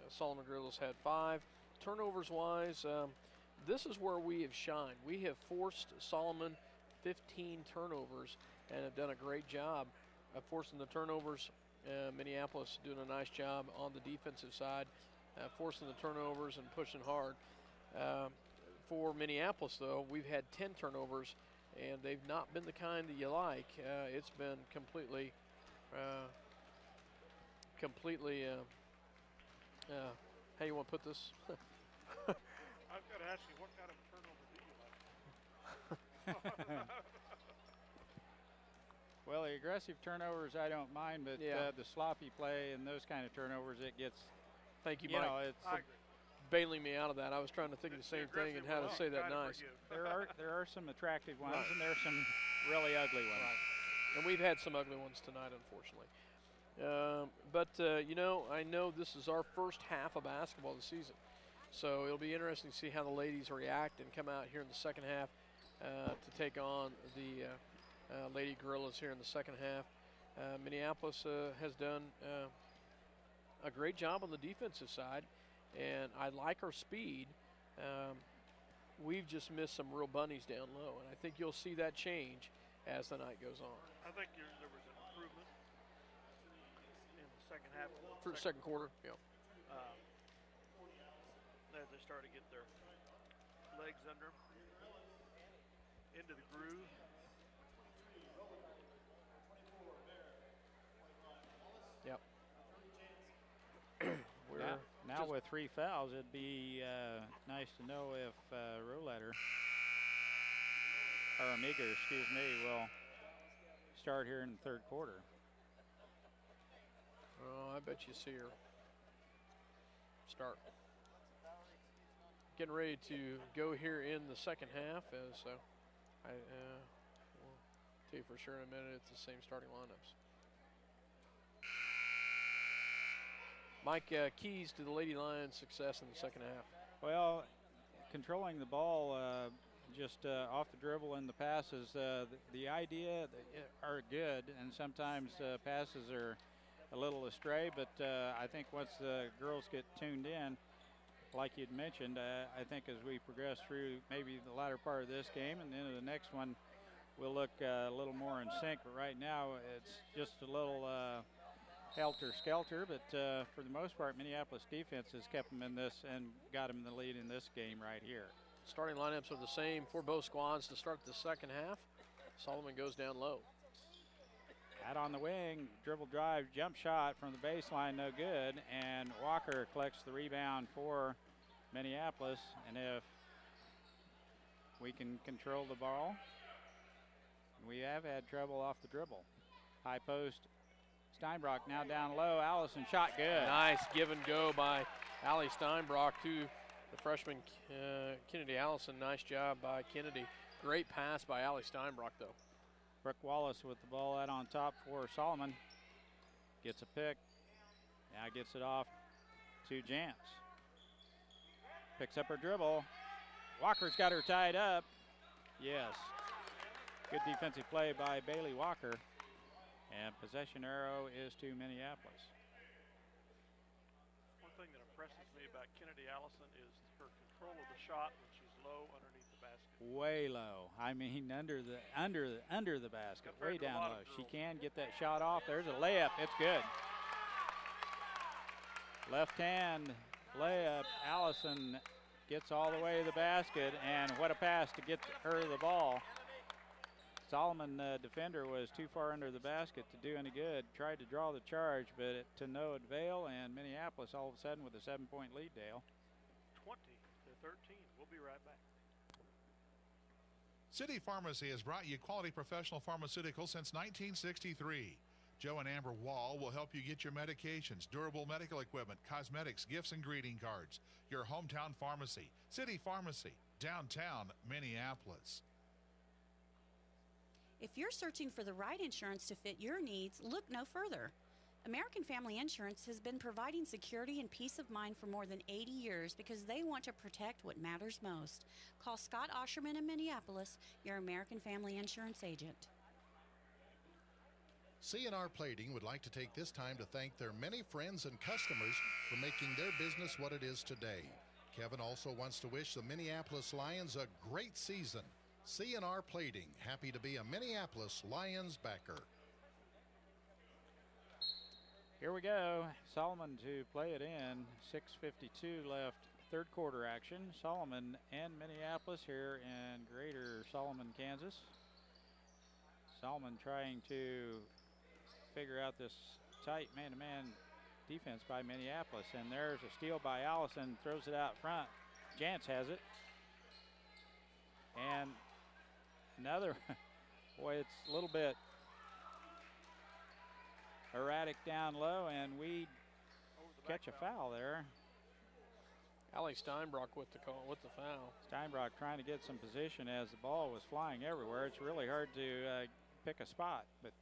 A: Solomon Gorillas had 5. Turnovers-wise, this is where we have shined. We have forced Solomon 15 turnovers and have done a great job of forcing the turnovers. Minneapolis doing a nice job on the defensive side, forcing the turnovers and pushing hard. For Minneapolis, though, we've had 10 turnovers, and they've not been the kind that you like. It's been completely, how you want to put this?
B: I've got to ask you, what kind of turnover do you like?
D: Well, the aggressive turnovers I don't mind, but the sloppy play and those kind of turnovers, it gets.
A: Thank you, Mike.
D: It's
A: bailing me out of that. I was trying to think of the same thing and how to say that nice.
D: There are some attractive ones, and there are some really ugly ones.
A: Right. And we've had some ugly ones tonight, unfortunately. I know this is our first half of basketball this season, so it'll be interesting to see how the ladies react and come out here in the second half to take on the Lady Gorillas here in the second half. Minneapolis has done a great job on the defensive side, and I like our speed. We've just missed some real bunnies down low, and I think you'll see that change as the night goes on.
B: I think there was an improvement in the second half.
A: For the second quarter, yeah.
B: As they start to get their legs under them, into the groove.
A: Yep.
D: Now with 3 fouls, it'd be nice to know if Roletter, or Meager, excuse me, will start here in the third quarter.
A: Oh, I bet you see her start. Getting ready to go here in the second half, as we'll tell you for sure in a minute. It's the same starting lineups. Mike, keys to the Lady Lions' success in the second half?
D: Well, controlling the ball just off the dribble and the passes. The idea are good, and sometimes passes are a little astray, but I think once the girls get tuned in, like you'd mentioned, I think as we progress through maybe the latter part of this game and into the next one, we'll look a little more in sync. But right now, it's just a little helter-skelter, but for the most part, Minneapolis defense has kept them in this and got them the lead in this game right here.
A: Starting lineups are the same for both squads to start the second half. Solomon goes down low.
D: Out on the wing, dribble drive, jump shot from the baseline, no good, and Walker collects the rebound for Minneapolis, and if we can control the ball, we have had trouble off the dribble. High post, Steinbrock now down low. Allison shot good.
A: Nice give and go by Allie Steinbrock to the freshman Kennedy Allison. Nice job by Kennedy. Great pass by Allie Steinbrock, though.
D: Brooke Wallace with the ball out on top for Solomon. Gets a pick. Now gets it off to Jantz. Picks up her dribble. Walker's got her tied up. Yes. Good defensive play by Bailey Walker. And possession arrow is to Minneapolis.
B: One thing that impresses me about Kennedy Allison is her control of the shot when she's low underneath the basket.
D: Way low. I mean, under the basket, way down low. She can get that shot off. There's a layup. It's good. Left hand layup. Allison gets all the way to the basket, and what a pass to get her the ball. Solomon, defender, was too far under the basket to do any good. Tried to draw the charge, but to no avail, and Minneapolis all of a sudden with a 7-point lead, Dale.
B: 20-13. We'll be right back.
E: City Pharmacy has brought you quality professional pharmaceuticals since 1963. Joe and Amber Wall will help you get your medications, durable medical equipment, cosmetics, gifts, and greeting cards. Your hometown pharmacy, City Pharmacy, downtown Minneapolis.
F: If you're searching for the right insurance to fit your needs, look no further. American Family Insurance has been providing security and peace of mind for more than 80 years because they want to protect what matters most. Call Scott Osherman in Minneapolis, your American Family Insurance agent.
I: C&R Plating would like to take this time to thank their many friends and customers for making their business what it is today. Kevin also wants to wish the Minneapolis Lions a great season. C&R Plating, happy to be a Minneapolis Lions backer.
D: Here we go. Solomon to play it in. 6:52 left, third quarter action. Solomon and Minneapolis here in Greater Solomon, Kansas. Solomon trying to figure out this tight man-to-man defense by Minneapolis. And there's a steal by Allison, throws it out front. Jantz has it. And another, boy, it's a little bit erratic down low, and we catch a foul there.
A: Allie Steinbrock with the call, with the foul.
D: Steinbrock trying to get some position as the ball was flying everywhere. It's really hard to pick a spot, but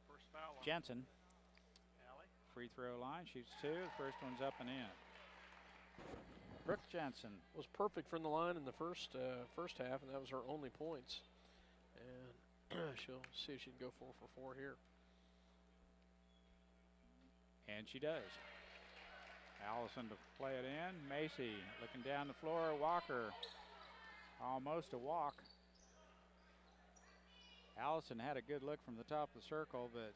B: first foul on
D: Jensen,
B: Allie.
D: Free throw line, shoots two. The first one's up and in. Brooke Jensen
A: was perfect from the line in the first half, and that was her only points. And she'll see if she can go 4 for 4 here.
D: And she does. Allison to play it in. Macy looking down the floor. Walker, almost a walk. Allison had a good look from the top of the circle, but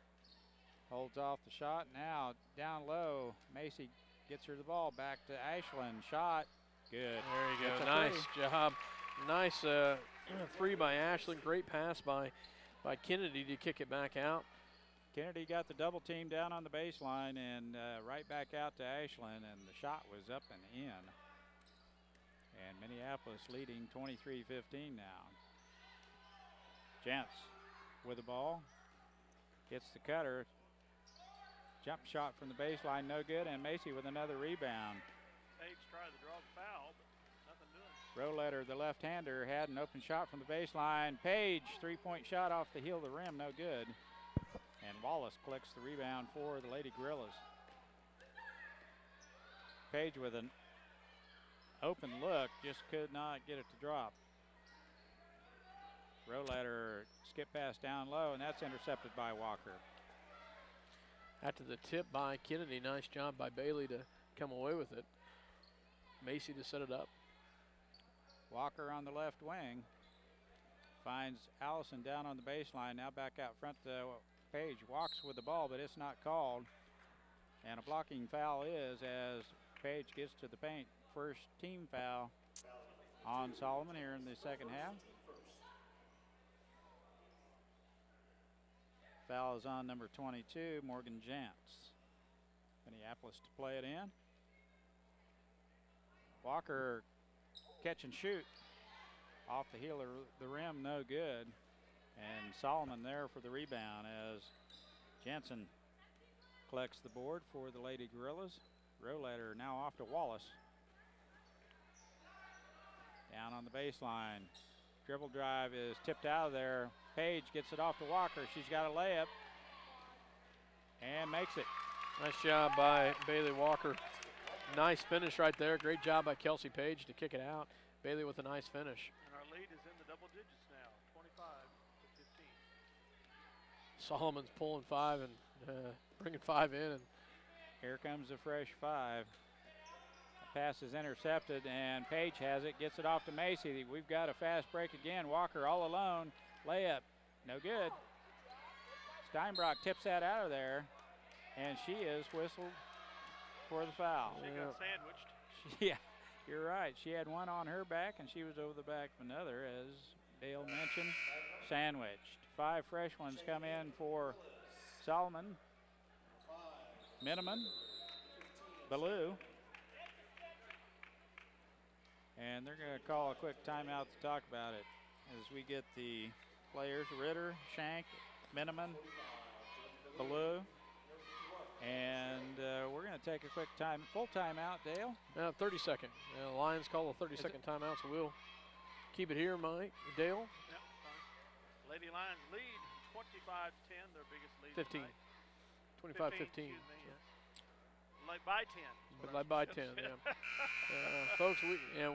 D: holds off the shot. Now down low, Macy gets her the ball back to Ashland. Shot, good.
A: There you go. Nice job. Nice three by Ashland. Great pass by Kennedy to kick it back out.
D: Kennedy got the double team down on the baseline and right back out to Ashland, and the shot was up and in. And Minneapolis leading 23-15 now. Jantz with the ball, gets the cutter. Jump shot from the baseline, no good, and Macy with another rebound.
B: Page tried to draw the foul, but nothing doing.
D: Roletter, the left-hander, had an open shot from the baseline. Page, three-point shot off the heel of the rim, no good. And Wallace collects the rebound for the Lady Gorillas. Page with an open look, just could not get it to drop. Roletter skip pass down low, and that's intercepted by Walker.
A: After the tip by Kennedy, nice job by Bailey to come away with it. Macy to set it up.
D: Walker on the left wing finds Allison down on the baseline. Now back out front to Page. Walks with the ball, but it's not called. And a blocking foul is as Page gets to the paint. First team foul on Solomon here in the second half. Foul is on number 22, Morgan Jantz. Minneapolis to play it in. Walker catch and shoot. Off the heel of the rim, no good. And Solomon there for the rebound as Jensen collects the board for the Lady Gorillas. Roletter now off to Wallace. Down on the baseline. Dribble drive is tipped out of there. Page gets it off to Walker. She's got a layup and makes it.
A: Nice job by Bailey Walker. Nice finish right there. Great job by Kelsey Page to kick it out. Bailey with a nice finish.
B: And our lead is in the double digits now, 25-15.
A: Solomon's pulling 5 and bringing 5 in. And
D: here comes the fresh 5. The pass is intercepted, and Page has it, gets it off to Macy. We've got a fast break again. Walker all alone. Layup, no good. Steinbrock tips that out of there, and she is whistled for the foul.
B: She got sandwiched.
D: Yeah, you're right. She had one on her back, and she was over the back of another, as Dale mentioned. Sandwiched. 5 fresh ones come in for Solomon, Miniman, Ballou. And they're going to call a quick timeout to talk about it as we get the players, Ritter, Shank, Miniman, Ballou. And we're going to take a quick full timeout, Dale.
A: 30-second. Lions call a 30-second timeout, so we'll keep it here, Mike. Dale?
B: Yep, fine. Lady Lions lead 25-10, their biggest lead
A: 15.
B: tonight.
A: 25-15.
B: Like by 10.
A: But by 10, yeah. Folks,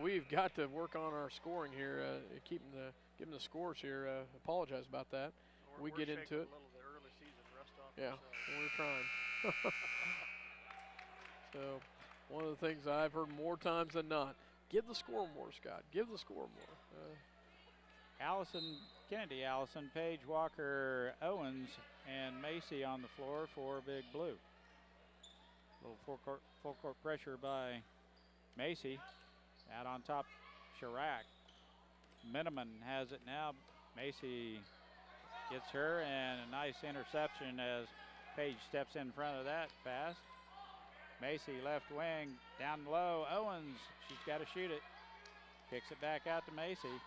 A: we've got to work on our scoring here, giving the scores here. Apologize about that.
B: We're
A: get into it.
B: A little of the early season rust off.
A: Yeah, we're trying. So, one of the things I've heard more times than not, give the score more, Scott. Give the score more.
D: Kennedy Allison, Page, Walker, Owens, and Macy on the floor for Big Blue. Little full court pressure by Macy. Out on top, Chirac. Miniman has it now. Macy gets her, and a nice interception as Page steps in front of that pass. Macy left wing, down low. Owens, she's got to shoot it. Kicks it back out to Macy.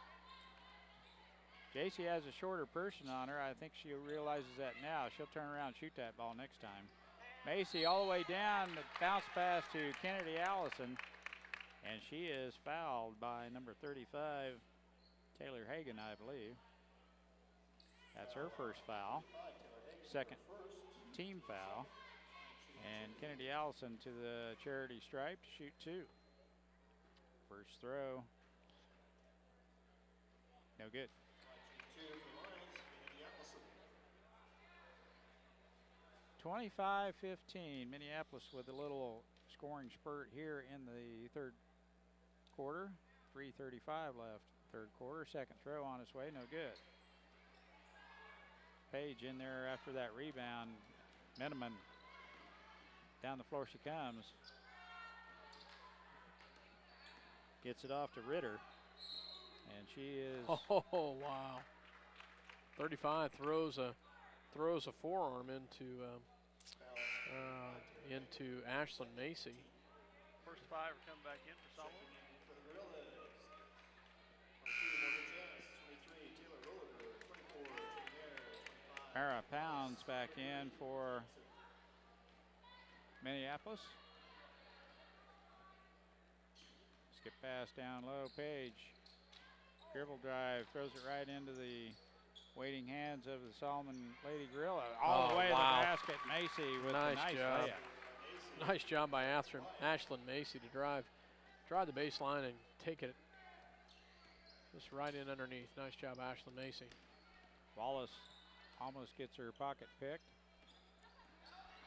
D: JC has a shorter person on her. I think she realizes that now. She'll turn around and shoot that ball next time. Macy all the way down, the bounce pass to Kennedy Allison, and she is fouled by number 35, Taylor Hagan, I believe. That's her first foul, second team foul, and Kennedy Allison to the charity stripe to shoot 2. First throw, no good. 25-15, Minneapolis with a little scoring spurt here in the third quarter. 3:35 left, third quarter. Second throw on its way, no good. Page in there after that rebound. Miniman, down the floor she comes. Gets it off to Ritter, and she is.
A: Oh wow! 35 throws a forearm into Ashlyn Macy.
B: First 5 are coming back in for Solomon.
D: Mara Pounds back in for Minneapolis. Skip pass down low, Page. Dribble drive, throws it right into the waiting hands of the Solomon Lady Gorilla. All the way to the basket, Macy with a nice
A: job.
D: layup.
A: Nice job by Ashlyn Macy to drive the baseline and take it just right in underneath. Nice job, Ashlyn Macy.
D: Wallace almost gets her pocket picked.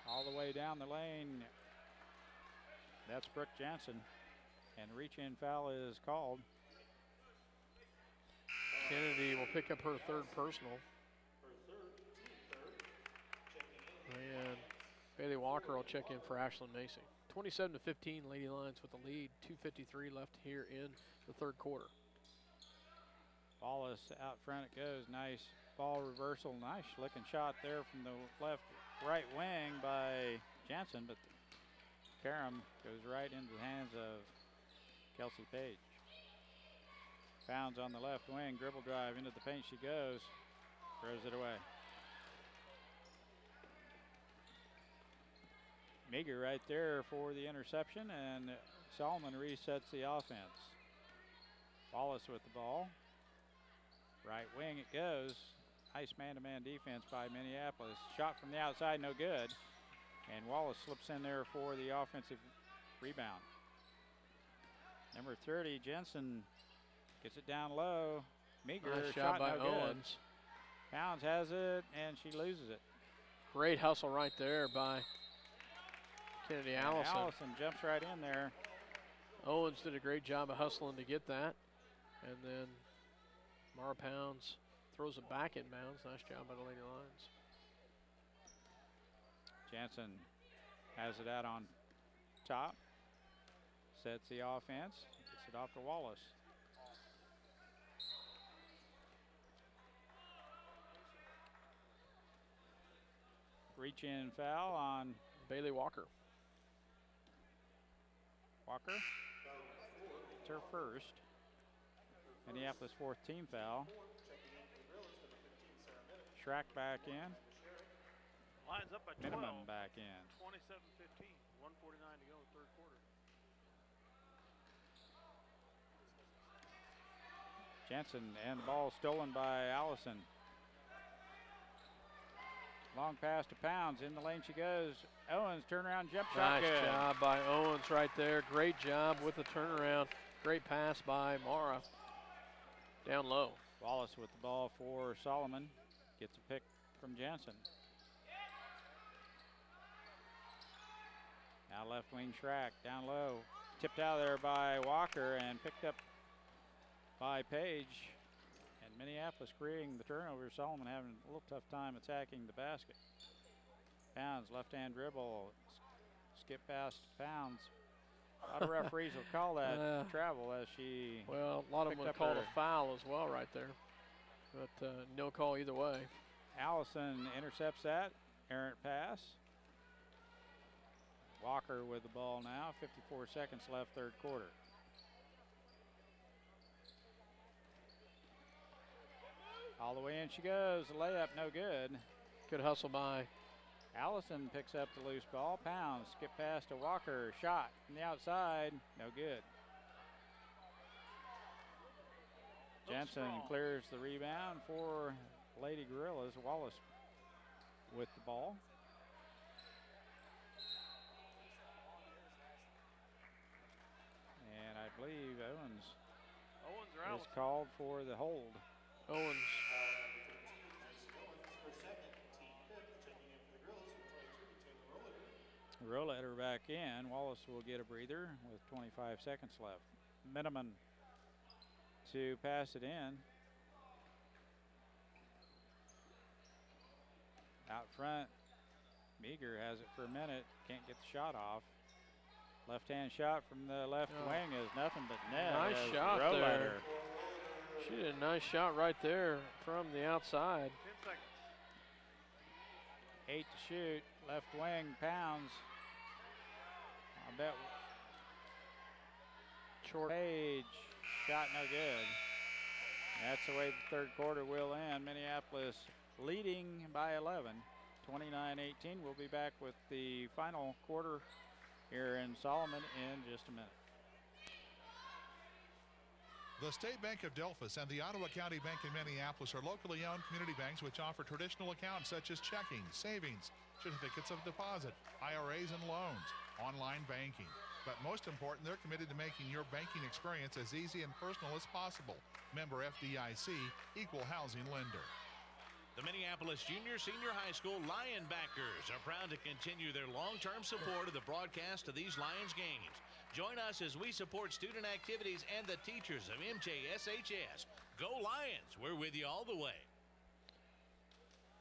D: All the way down the lane. That's Brooke Jansen. And reach-in foul is called.
A: Kennedy will pick up her third personal. And Bailey Walker will check in for Ashlyn Macy. 27-15, Lady Lions with the lead. 2:53 left here in the third quarter.
D: Wallace out front it goes. Nice ball reversal. Nice looking shot there from the right wing by Jansen, but Karam goes right into the hands of Kelsey Page. Pounds on the left wing, dribble drive into the paint she goes, throws it away. Meager right there for the interception, and Solomon resets the offense. Wallace with the ball. Right wing it goes. Nice man-to-man defense by Minneapolis. Shot from the outside, no good. And Wallace slips in there for the offensive rebound. Number 30, Jensen, gets it down low. Meager,
A: nice
D: shot
A: job by
D: no
A: Owens.
D: Good. Pounds has it, and she loses it.
A: Great hustle right there by Kennedy Allison.
D: Allison jumps right in there.
A: Owens did a great job of hustling to get that. And then Mara Pounds throws it back in bounds. Nice job by the Lady Lions.
D: Jansen has it out on top. Sets the offense. Gets it off to Wallace. Reach in foul on
A: Bailey Walker.
D: Walker. It's her first. Minneapolis fourth team foul. Schrack back in.
B: Lions up by 12.
D: Minimum back in.
B: 27-15. 1:49 to go, third quarter.
D: Jansen and the ball stolen by Allison. Long pass to Pounds. In the lane she goes. Owens turnaround jump shot.
A: Nice
D: good.
A: job by Owens right there. Great job with the turnaround. Great pass by Mara. Down low.
D: Wallace with the ball for Solomon. Gets a pick from Jansen. Now left wing Schrack. Down low. Tipped out there by Walker and picked up by Page. And Minneapolis creating the turnover. Solomon having a little tough time attacking the basket. Pounds, left-hand dribble. Skip past Pounds. A lot of referees will call that travel as she.
A: Well, a lot of them would call a foul as well right there. But no call either way.
D: Allison intercepts that. Errant pass. Walker with the ball now. 54 seconds left, third quarter. All the way in she goes. The layup no good.
A: Good hustle by
D: Allison picks up the loose ball. Pounds, skip pass to Walker. Shot from the outside. No good. Jansen clears the rebound for Lady Gorillas. Wallace with the ball. And I believe Owens is called for the hold.
A: Owens.
D: Rollator back in. Wallace will get a breather with 25 seconds left. Minimum to pass it in. Out front, Meager has it for a minute. Can't get the shot off. Left-hand shot from the left wing is nothing but net.
A: Nice shot there. She did a nice shot right there from the outside.
B: 10 seconds.
D: 8 to shoot. Left wing, Pounds. I bet
A: short.
D: Page. Shot no good. That's the way the third quarter will end. Minneapolis leading by 11. 29-18. We'll be back with the final quarter here in Solomon in just a minute.
E: The State Bank of Delphus and the Ottawa County Bank in Minneapolis are locally owned community banks which offer traditional accounts such as checking, savings, certificates of deposit, IRAs and loans, online banking. But most important, they're committed to making your banking experience as easy and personal as possible. Member FDIC, equal housing lender.
G: The Minneapolis Junior Senior High School Lionbackers are proud to continue their long-term support of the broadcast of these Lions games. Join us as we support student activities and the teachers of MJSHS. Go Lions! We're with you all the way.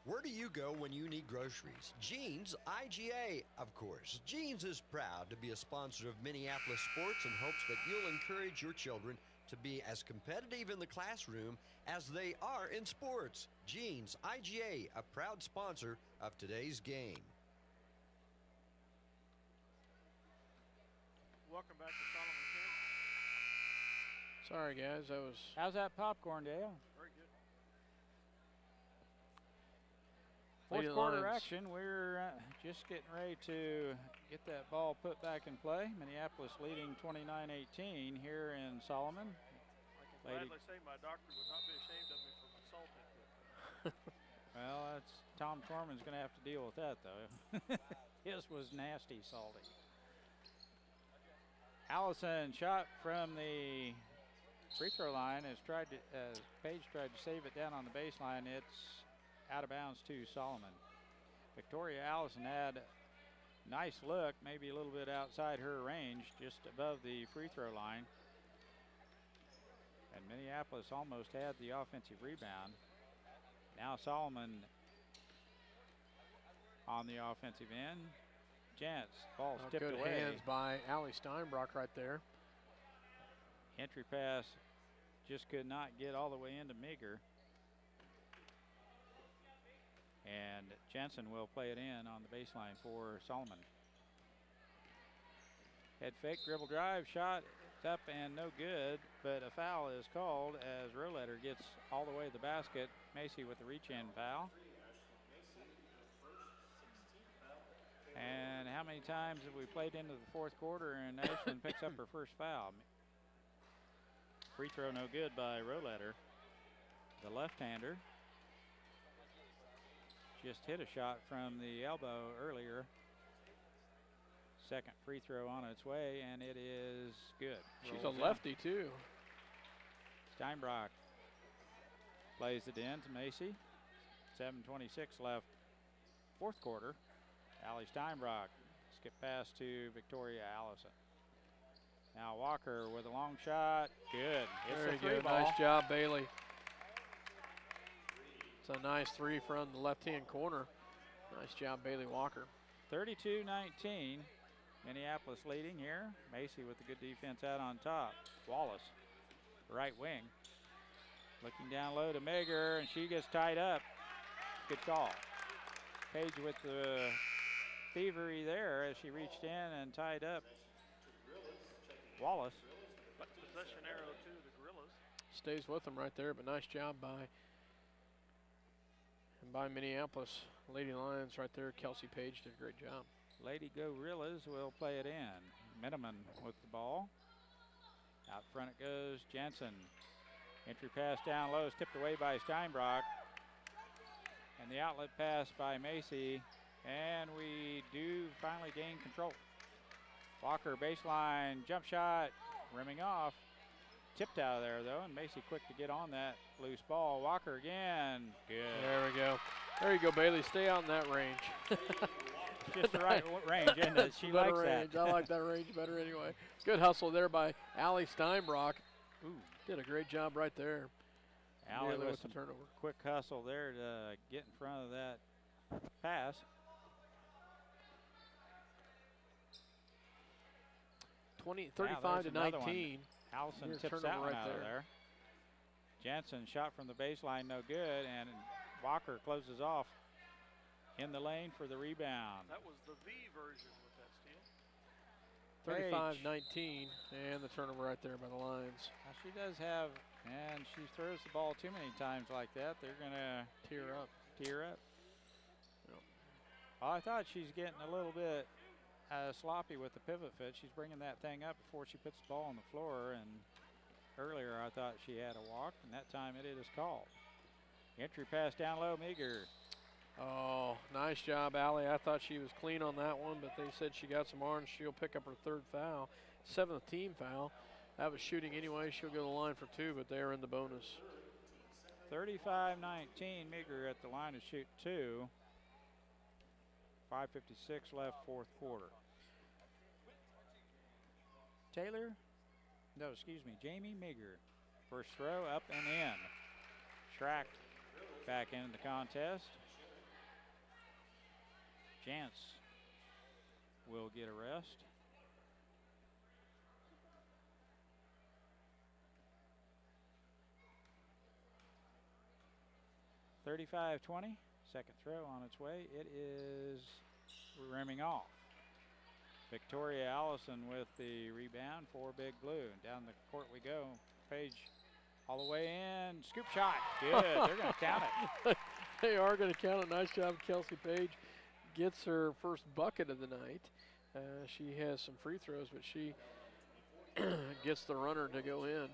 H: Where do you go when you need groceries? Jeans, IGA, of course. Jeans is proud to be a sponsor of Minneapolis sports and hopes that you'll encourage your children to be as competitive in the classroom as they are in sports. Jeans, IGA, a proud sponsor of today's game.
B: Welcome back to Solomon, Kansas.
A: Sorry, guys. That was.
D: How's that popcorn, Dale?
B: Very good.
D: Fourth quarter action. We're just getting ready to get that ball put back in play. Minneapolis leading 29-18 here in Solomon.
B: I can gladly say my doctor would not be ashamed of me for my salting.
D: Well, that's Tom Torman's going to have to deal with that, though. His was nasty salty. Allison shot from the free throw line. Page tried to save it down on the baseline. It's out of bounds to Solomon. Victoria Allison had a nice look, maybe a little bit outside her range, just above the free throw line. And Minneapolis almost had the offensive rebound. Now Solomon on the offensive end. Jantz, ball tipped
A: good
D: away.
A: hands by Allie Steinbrock right there.
D: Entry pass just could not get all the way into Meager. And Jensen will play it in on the baseline for Solomon. Head fake, dribble drive, shot, it's up and no good, but a foul is called as Roletter gets all the way to the basket. Macy with the reach-in foul. And how many times have we played into the fourth quarter and Ashland picks up her first foul? Free throw no good by Roletter. The left-hander just hit a shot from the elbow earlier. Second free throw on its way, and it is good.
A: She's
D: Rolls
A: a lefty, too.
D: Steinbrock plays it in to Macy. 7:26 left, fourth quarter. Allie Steinbrock, skip pass to Victoria Allison. Now Walker with a long shot, good.
A: Very
D: It's a three
A: good,
D: ball.
A: nice job, Bailey. It's a nice three from the left-hand corner. Nice job, Bailey Walker.
D: 32-19, Minneapolis leading here. Macy with the good defense out on top. Wallace, right wing. Looking down low to Meager, and she gets tied up. Good call. Page with the thievery there as she reached in and tied up Wallace.
B: Possession arrow to the Gorillas.
A: Stays with them right there, but nice job by Minneapolis. Lady Lions right there. Kelsey Page did a great job.
D: Lady Gorillas will play it in. Miniman with the ball. Out front it goes. Jensen. Entry pass down low is tipped away by Steinbrock. And the outlet pass by Macy. And we do finally gain control. Walker baseline jump shot. Rimming off. Tipped out of there though, and Macy quick to get on that loose ball. Walker again. Good.
A: There we go. There you go, Bailey. Stay out in that range.
D: Just the right range, isn't it? She likes
A: range.
D: that.
A: I like that range better anyway. Good hustle there by Allie Steinbrock.
D: Ooh.
A: Did a great job right there.
D: Allie with
A: the
D: some
A: turnover.
D: quick hustle there to get in front of that pass.
A: 35-19.
D: Allison
A: Here's
D: tips that
A: turnover
D: one
A: right
D: out of there. Jensen shot from the baseline, no good, and Walker closes off in the lane for the rebound.
B: That was the V version with that steal.
A: 35-19, and the turnover right there by the Lions.
D: Now she does have, and she throws the ball too many times like that, they're going to
A: tear up.
D: Yep. Well, I thought she's getting a little bit sloppy with the pivot foot. She's bringing that thing up before she puts the ball on the floor, and earlier I thought she had a walk, and that time it is called. Entry pass down low, Meager.
A: Oh, nice job, Allie. I thought she was clean on that one, but they said she got some orange. She'll pick up her third foul, 7th team foul. That was shooting anyway. She'll go to the line for 2, but they're in the bonus.
D: 35-19, Meager at the line to shoot 2. 5:56 left, fourth quarter. Jamie Meager. First throw up and in. Schrack back into the contest. Jantz will get a rest. (35-20). Second throw on its way. It is rimming off. Victoria Allison with the rebound for Big Blue. And down the court we go. Page all the way in. Scoop shot. Good. They're going to count it.
A: They are going to count it. Nice job, Kelsey Page. Gets her first bucket of the night. She has some free throws, but she gets the runner to go in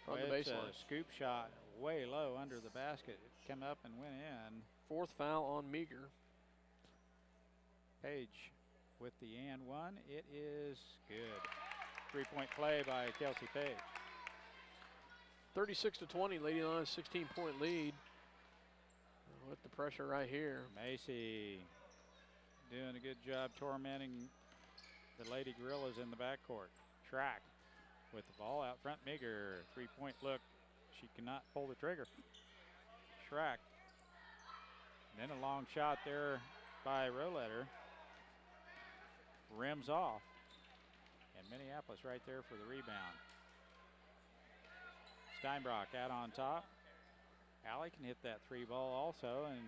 A: on the baseline.
D: A scoop shot way low under the basket. It came up and went in.
A: 4th foul on Meager.
D: Page with the and one. It is good. 3-point play by Kelsey Page.
A: 36-20, Lady Lions 16-point lead. with the pressure right here.
D: Macy doing a good job tormenting the Lady Gorillas in the backcourt. Track with the ball out front. Meager, three-point look. She cannot pull the trigger. Schrack. Then a long shot there by Roletter. Rims off. And Minneapolis right there for the rebound. Steinbrock out on top. Allie can hit that three ball also, and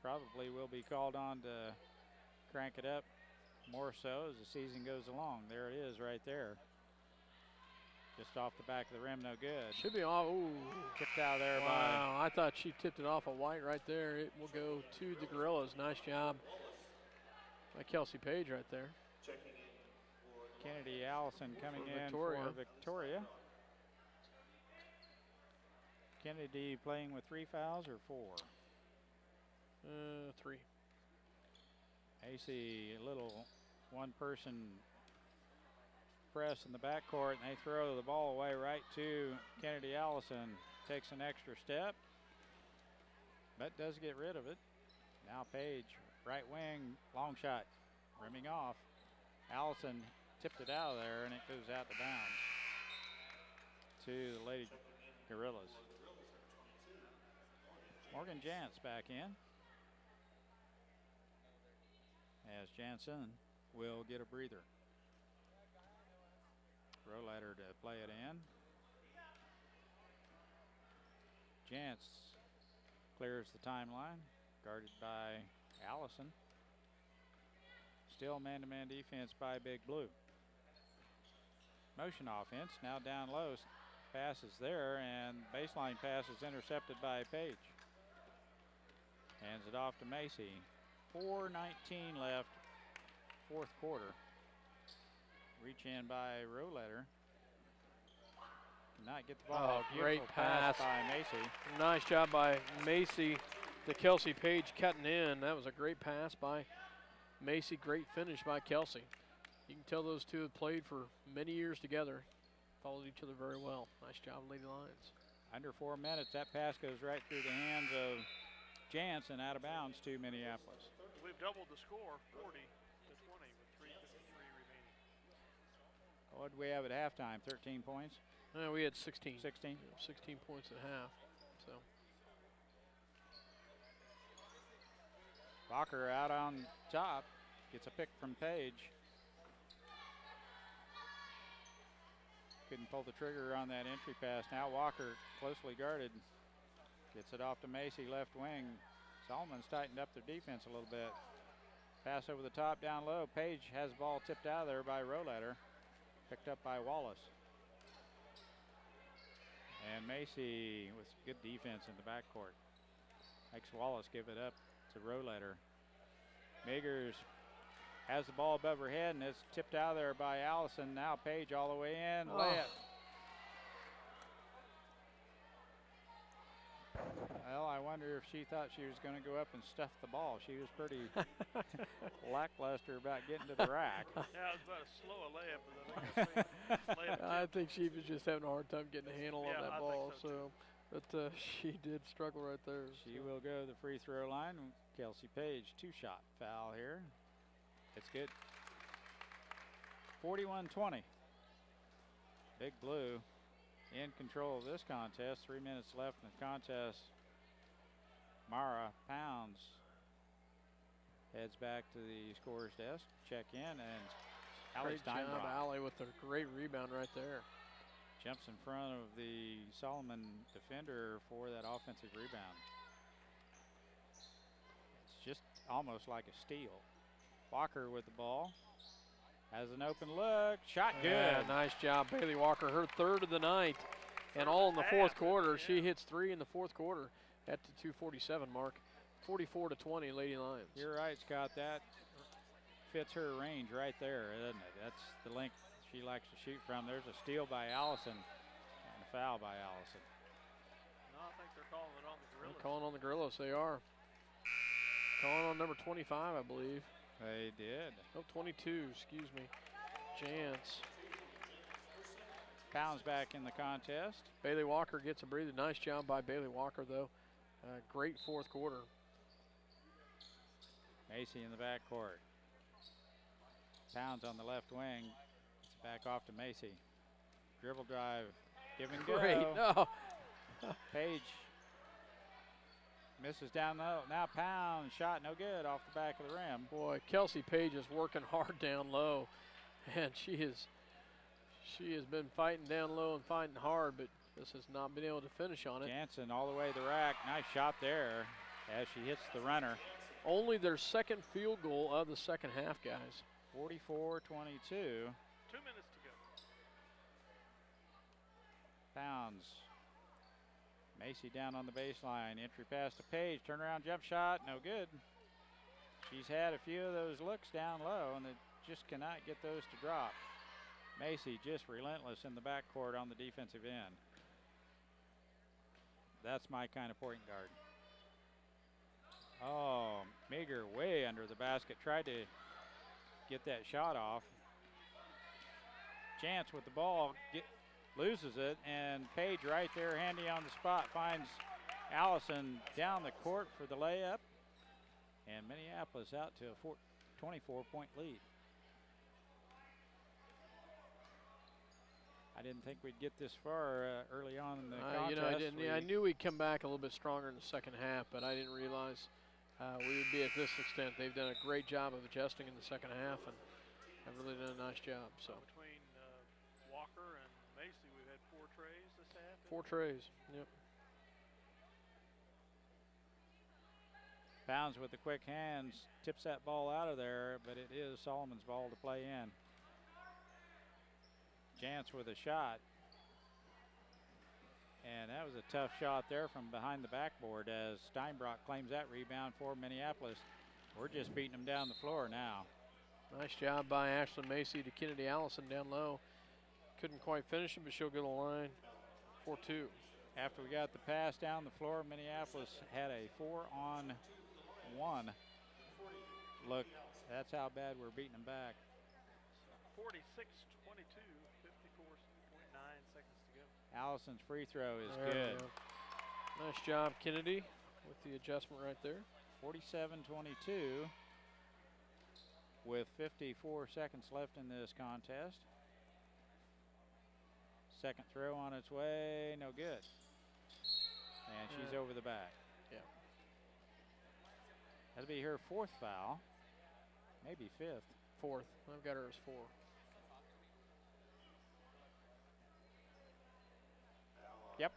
D: probably will be called on to crank it up more so as the season goes along. There it is right there. Just off the back of the rim, no good.
A: Should be off. Ooh.
D: Tipped out there by.
A: Wow, I thought she tipped it off a White right there. It will go to the Gorillas. Nice job by Kelsey Page right there.
D: Kennedy Allison coming in
A: Victoria.
D: for Victoria. Kennedy playing with 3 fouls or 4?
A: 3.
D: AC, a little one-person press in the backcourt, and they throw the ball away right to Kennedy Allison. Takes an extra step, but does get rid of it. Now Page, right wing, long shot, rimming off. Allison tipped it out of there, and it goes out to bounds to the Lady Gorillas. Morgan Jantz back in, as Jansen will get a breather. Roletter to play it in. Jantz clears the timeline, guarded by Allison. Still man-to-man defense by Big Blue. Motion offense, now down low. Pass is there, and baseline pass is intercepted by Page. Hands it off to Macy. 4:19 left, fourth quarter. Reach in by Roletter. Cannot get the ball.
A: Oh, great pass
D: by Macy.
A: Nice job by Macy to Kelsey Page cutting in. That was a great pass by Macy. Great finish by Kelsey. You can tell those two have played for many years together. Followed each other very well. Nice job, Lady Lions.
D: Under 4 minutes, that pass goes right through the hands of Jansen, out of bounds to Minneapolis.
B: We've doubled the score, 40 to 20, with 3:53 remaining.
D: What did we have at halftime? 13 points?
A: We had 16.
D: 16?
A: 16 points at half. So
D: Walker out on top, gets a pick from Page. Couldn't pull the trigger on that entry pass. Now Walker closely guarded. Gets it off to Macy, left wing. Solomon's tightened up their defense a little bit. Pass over the top, down low. Page has the ball tipped out of there by Roletter. Picked up by Wallace. And Macy with good defense in the backcourt. Makes Wallace give it up to Roletter. Megers has the ball above her head, and it's tipped out of there by Allison. Now Page all the way in. Layup. Well, I wonder if she thought she was going to go up and stuff the ball. She was pretty lackluster about getting to the rack.
B: Yeah, it was about as slow a layup as I think.
A: I think she was just having a hard time getting a handle on that
B: I
A: ball.
B: think so
A: But she did struggle right there.
D: She will go to the free throw line. Kelsey Page, 2-shot foul here. It's good. 41-20. Big Blue in control of this contest. 3 minutes left in the contest. Mara Pounds heads back to the scorer's desk. Check in, and Allie Steinbrock.
A: Allie with a great rebound right there.
D: Jumps in front of the Solomon defender for that offensive rebound. It's just almost like a steal. Walker with the ball. Has an open look. Shot good.
A: Yeah, nice job, Bailey Walker. Her third of the night. And all in the fourth quarter. She hits 3 in the fourth quarter at the 2:47 mark. 44-20, Lady Lions.
D: You're right, Scott. That fits her range right there, doesn't it? That's the length she likes to shoot from. There's a steal by Allison and a foul by Allison.
B: No, I think they're calling it on the Gorillas.
A: They're calling on the Gorillas. They are. Calling on number 25, I believe.
D: They did.
A: Oh, 22, excuse me. Jantz.
D: Pounds back in the contest.
A: Bailey Walker gets a breather. Nice job by Bailey Walker, though. great fourth quarter.
D: Macy in the backcourt. Pounds on the left wing. It's back off to Macy. Dribble drive. Give and go.
A: Great. No.
D: Page misses down low. Now Pound shot no good off the back of the rim.
A: Boy, Kelsey Page is working hard down low, and she has been fighting down low and fighting hard, but this has not been able to finish on it.
D: Jansen all the way to the rack. Nice shot there as she hits the runner.
A: Only their second field goal of the second half, guys.
D: 44-22.
B: 2 minutes to go.
D: Pounds. Macy down on the baseline. Entry pass to Page. Turnaround jump shot. No good. She's had a few of those looks down low, and they just cannot get those to drop. Macy just relentless in the backcourt on the defensive end. That's my kind of point guard. Oh, Meager way under the basket. Tried to get that shot off. Chance with the ball. Loses it, and Page right there handy on the spot finds Allison down the court for the layup, and Minneapolis out to a 24-point lead. I didn't think we'd get this far early on in the contest.
A: I knew we'd come back a little bit stronger in the second half, but I didn't realize we would be at this extent. They've done a great job of adjusting in the second half, and have really done a nice job. So
B: between Walker and Macy, we've had 4 trays this half.
A: 4 trays, yep.
D: Pounds with the quick hands, tips that ball out of there, but it is Solomon's ball to play in. Jantz with a shot. And that was a tough shot there from behind the backboard as Steinbrock claims that rebound for Minneapolis. We're just beating them down the floor now.
A: Nice job by Ashlyn Macy to Kennedy Allison down low. Couldn't quite finish it, but she'll get a line for 2.
D: After we got the pass down the floor, Minneapolis had a 4-on-1 look. That's how bad we're beating them back.
B: 46-22, 54.9 seconds to go.
D: Allison's free throw is
A: there
D: good.
A: Nice job, Kennedy, with the adjustment right there.
D: 47-22 with 54 seconds left in this contest. Second throw on its way, no good. And she's over the back.
A: Yeah.
D: That'll be her 4th foul, maybe 5th.
A: 4th, I've got her as 4.
D: Yep.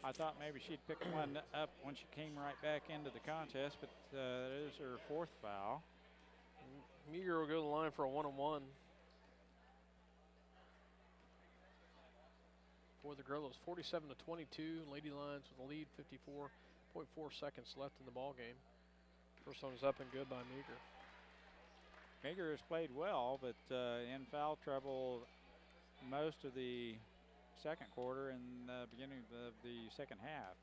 D: I thought maybe she'd pick one up when she came right back into the contest, but that is her 4th foul.
A: Meager will go to the line for a 1-on-1. For the Gorillas, 47-22. Lady Lions with the lead, 54.4 seconds left in the ball game. First one is up and good by Meager.
D: Meager has played well, but in foul trouble most of the second quarter and the beginning of the second half.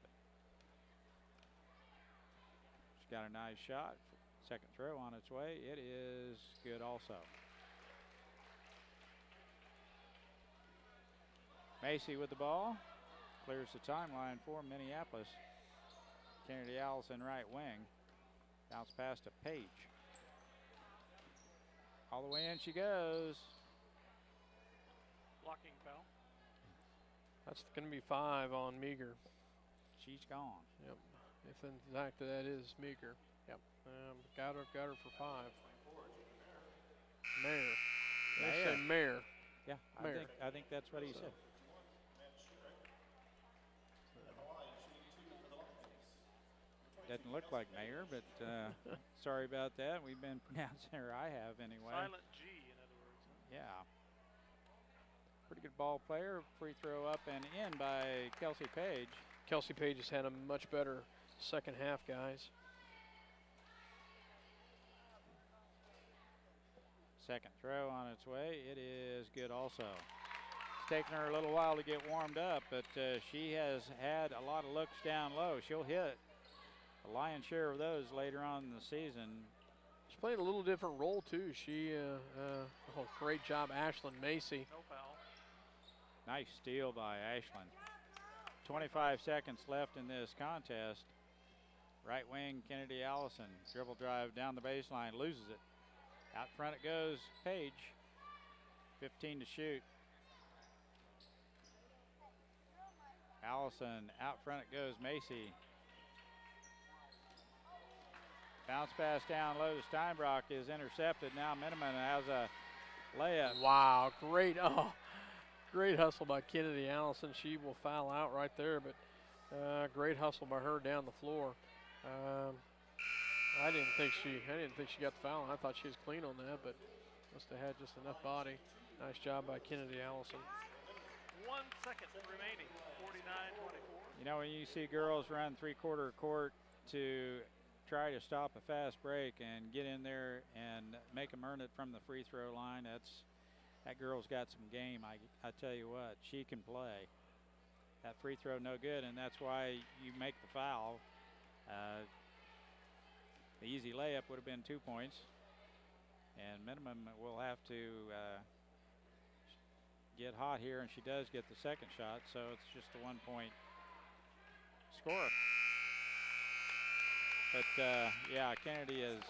D: She's got a nice shot. Second throw on its way. It is good also. Macy with the ball. Clears the timeline for Minneapolis. Kennedy Allison right wing. Bounce pass to Page. All the way in she goes.
B: Blocking foul.
A: That's going to be 5 on Meager.
D: She's gone.
A: Yep. If in fact that is Meager. Yep. Got her for 5. Mayer. They say Mayer.
D: Yeah,
A: Mayer.
D: I think that's what he said. Doesn't look like Mayer, but sorry about that. We've been pronouncing her. I have anyway.
B: Silent G, in other words. Huh?
D: Yeah. Pretty good ball player. Free throw up and in by Kelsey Page.
A: Kelsey Page has had a much better second half, guys.
D: Second throw on its way. It is good also. It's taken her a little while to get warmed up, but she has had a lot of looks down low. She'll hit a lion's share of those later on in the season.
A: She's playing a little different role too. She, great job, Ashlyn Macy.
B: No foul.
D: Nice steal by Ashlyn. 25 seconds left in this contest. Right wing, Kennedy Allison. Dribble drive down the baseline, loses it. Out front it goes, Page. 15 to shoot. Allison, out front it goes, Macy. Bounce pass down low to Steinbrock is intercepted. Now Miniman has a layup.
A: Wow, great hustle by Kennedy Allison. She will foul out right there, but great hustle by her down the floor. I didn't think she got the foul. I thought she was clean on that, but must have had just enough body. Nice job by Kennedy Allison.
B: 1 second remaining, 49-24.
D: You know, when you see girls run three-quarter court to try to stop a fast break and get in there and make them earn it from the free throw line, that girl's got some game. I tell you what, she can play. That free throw no good, and that's why you make the foul. The easy layup would have been 2 points, and minimum will have to get hot here, and she does get the second shot, so it's just a 1 point score. But yeah, Kennedy has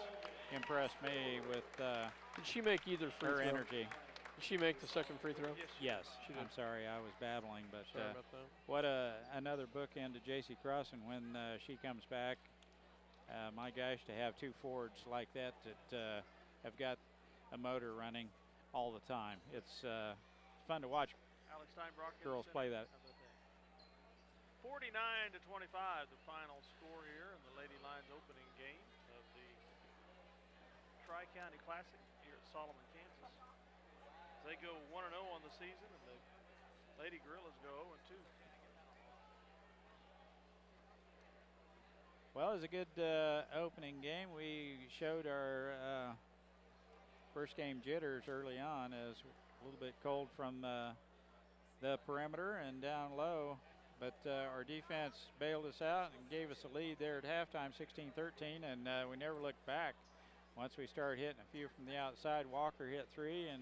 D: impressed me with
A: Did she make either free
D: her
A: throw?
D: energy.
A: Did she make the second free throw?
D: Yes.
A: She did.
D: I'm sorry, I was babbling, but
A: Sorry about that.
D: what another bookend to J.C. Crossan when she comes back. My gosh, to have two forwards like that have got a motor running all the time. It's fun to watch girls play that.
B: 49-25, the final score here in the Lady Lions opening game of the Tri-County Classic here at Solomon, Kansas. They go 1-0 on the season, and the Lady Gorillas go 0-2.
D: Well, it was a good opening game. We showed our first game jitters early on as a little bit cold from the perimeter and down low. But our defense bailed us out and gave us a lead there at halftime, 16-13, and we never looked back. Once we started hitting a few from the outside, Walker hit 3 and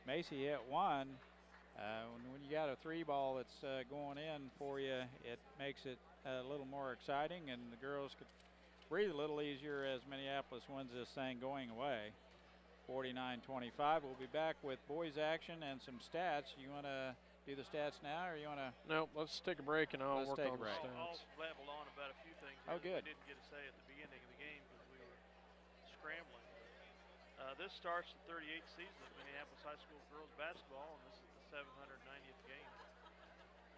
D: Macy hit 1. When you got a 3 ball that's going in for you, it makes it a little more exciting, and the girls could breathe a little easier as Minneapolis wins this thing going away. 49-25. We'll be back with boys action and some stats. You want to do the stats now, or you want to?
A: No, let's take a break and I'll work on the stats.
B: I'll babble on about a few things.
D: Oh, good.
B: We didn't get to say at the beginning of the game because we were scrambling. This starts the 38th season of Minneapolis High School girls basketball, and this is the 790th game.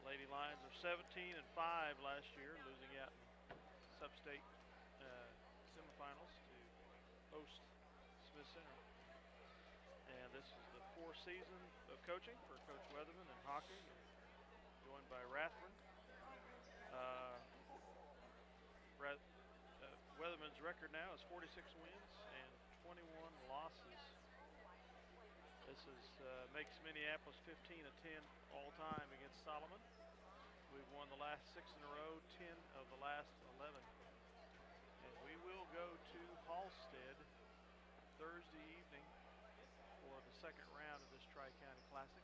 B: Lady Lions are 17-5 last year, losing out in sub-state semifinals to host Smith Center. And this is the 4th season of coaching for Coach Weatherman and Hocking, joined by Rathburn. Weatherman's record now is 46 wins and 21 losses. This makes Minneapolis 15-10 all time against Solomon. We've won the last 6 in a row, 10 of the last 11. And we will go to Halstead Thursday evening for the second round of this Tri-County Classic.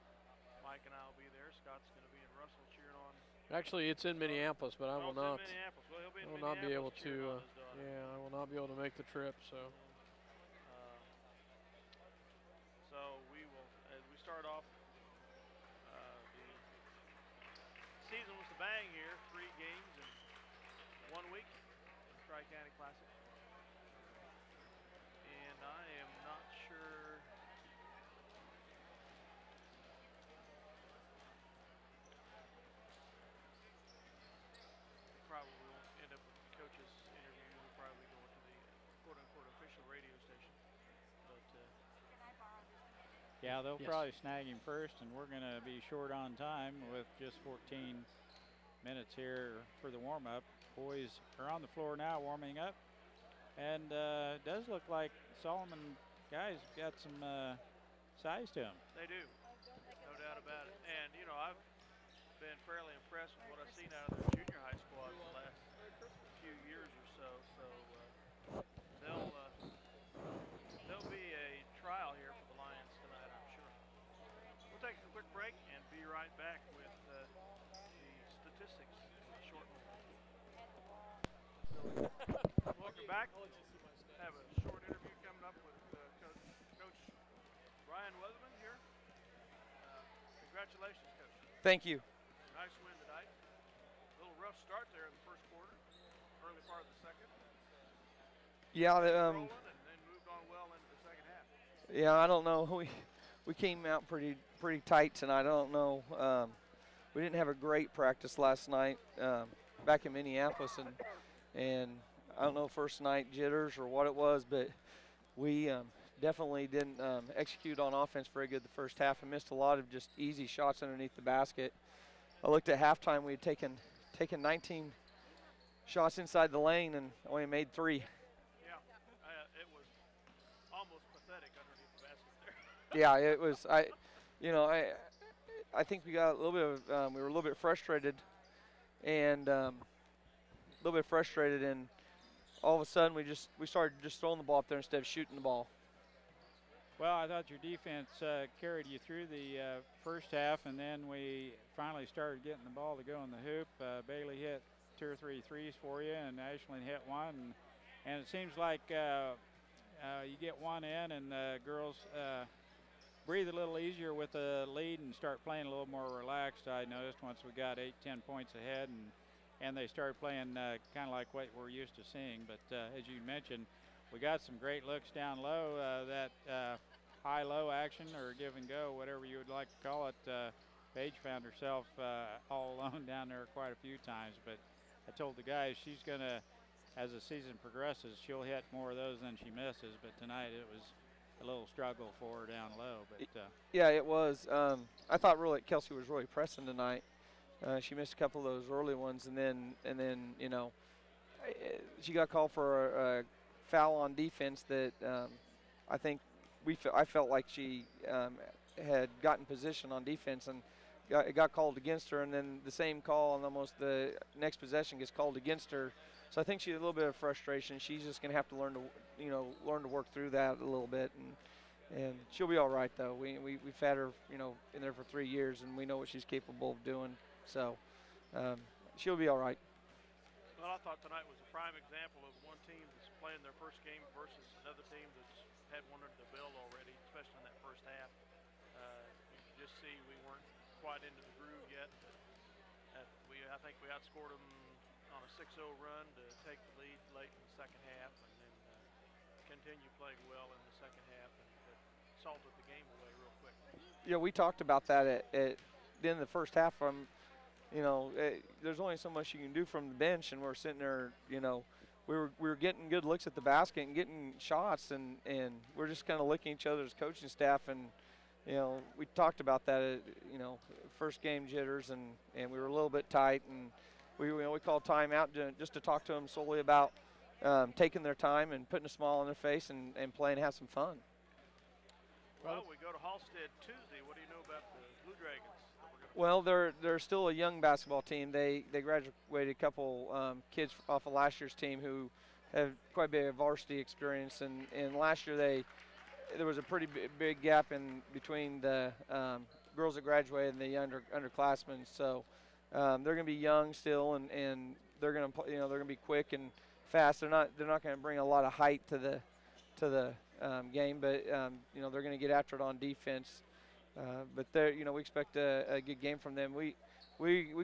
B: Mike and I will be there. Scott's going to be in Russell cheering on.
A: Actually, it's in Minneapolis, but I will not.
B: Well, he'll be in
A: I will not be able to.
B: Yeah,
A: I will not be able to make the trip. So.
B: So we will, as we start off, the season was the bang here. 3 games in 1 week, Tri-County Classic. And I am not sure. Probably won't end up with the coach's interview. We'll probably go into the quote-unquote official radio station. But
D: yeah, they'll probably snag him first, and we're going to be short on time with just 14 minutes here for the warm-up. Boys are on the floor now warming up, and it does look like Solomon guys got some size to them.
B: They do, no doubt about it. And, you know, I've been fairly impressed with what I've seen out of their junior high squad the last few years or so. So there'll be a trial here for the Lions tonight, I'm sure. We'll take a quick break and be right back with the statistics. Short one. back. Have a short interview coming up with Coach Brian Weatherman here. Congratulations, Coach.
J: Thank you.
B: Nice win tonight. A little rough start there in the first quarter, early part of the second.
J: Yeah,
B: rolling and then moved on well into the second half.
J: Yeah, I don't know. We came out pretty tight tonight. I don't know. We didn't have a great practice last night back in Minneapolis, and I don't know, first night jitters or what it was, but we definitely didn't execute on offense very good the first half and missed a lot of just easy shots underneath the basket. I looked at halftime. We had taken 19 shots inside the lane and only made 3.
B: Yeah, it was almost pathetic underneath the basket there.
J: Yeah, it was. I think we got a little bit of we were a little bit frustrated, and all of a sudden we started just throwing the ball up there instead of shooting the ball.
D: Well, I thought your defense carried you through the first half, and then we finally started getting the ball to go in the hoop. Bailey hit 2 or 3 threes for you, and Ashlyn hit one. And it seems like you get one in, and the girls breathe a little easier with the lead and start playing a little more relaxed. I noticed once we got 8-10 points ahead, and they started playing kind of like what we're used to seeing. But as you mentioned, we got some great looks down low, that high-low action or give and go, whatever you would like to call it. Paige found herself all alone down there quite a few times, but I told the guys she's going to, as the season progresses, she'll hit more of those than she misses, but tonight it was a little struggle for her down low. But
J: yeah, it was. I thought really Kelsey was really pressing tonight. She missed a couple of those early ones, and then she got called for a foul on defense that I think I felt like she had gotten position on defense, and it got called against her, and then the same call on almost the next possession gets called against her. So I think she had a little bit of frustration. She's just going to have to learn to work through that a little bit, and she'll be all right though. We've had her in there for 3 years, and we know what she's capable of doing. So she'll be all right.
B: Well, I thought tonight was a prime example of one team that's playing their first game versus another team that's had one under the belt already, especially in that first half. You could just see we weren't quite into the groove yet. I think we outscored them on a 6-0 run to take the lead late in the second half, and then continue playing well in the second half, and salted the game away real quick.
J: Yeah, we talked about that at the end of the first half. There's only so much you can do from the bench, and we're sitting there, we were getting good looks at the basket and getting shots, and we're just kind of looking at each other's coaching staff, and we talked about that, first game jitters, and we were a little bit tight, and we called timeout just to talk to them solely about taking their time and putting a smile on their face and playing and have some fun.
B: Well, we go to Halstead Tuesday. What do you know about the Blue Dragons?
J: Well, they're still a young basketball team. They graduated a couple kids off of last year's team who have quite a bit of varsity experience, and last year there was a pretty big gap in between the girls that graduated and the underclassmen. So they're going to be young still, and they're going to they're going to be quick and fast. They're not going to bring a lot of height to the game, but they're going to get after it on defense. But we expect a good game from them. We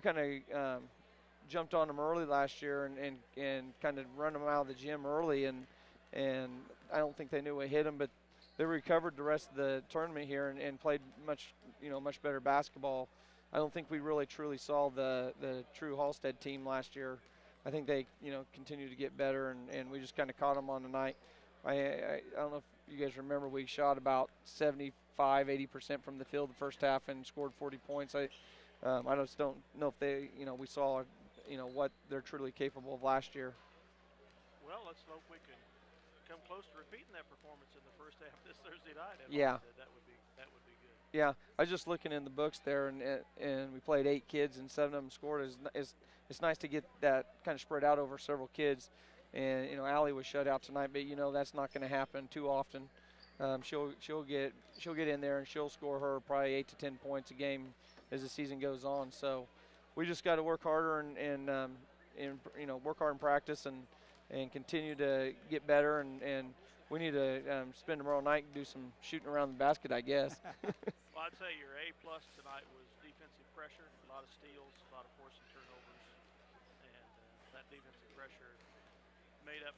J: kind of jumped on them early last year and kind of run them out of the gym early, and I don't think they knew we hit them, but they recovered the rest of the tournament here and played much better basketball. I don't think we really truly saw the true Halstead team last year. I think they continue to get better, and we just kind of caught them on the night. I don't know if you guys remember, we shot about 75-80% from the field the first half and scored 40 points. I just don't know if they we saw what they're truly capable of last year.
B: Well, let's hope we can come close to repeating that performance in the first half this Thursday night.
J: Yeah.
B: That would be good.
J: Yeah, I was just looking in the books there, and we played 8 kids, and 7 of them scored. It's nice to get that kind of spread out over several kids. And Allie was shut out tonight, but that's not going to happen too often. She'll get in there and she'll score her probably 8 to 10 points a game as the season goes on. So we just got to work harder and work hard in practice and and continue to get better. And we need to spend tomorrow night and do some shooting around the basket, I guess.
B: Well, I'd say your A+ tonight was defensive pressure, a lot of steals, a lot of forcing turnovers, and that defensive pressure made up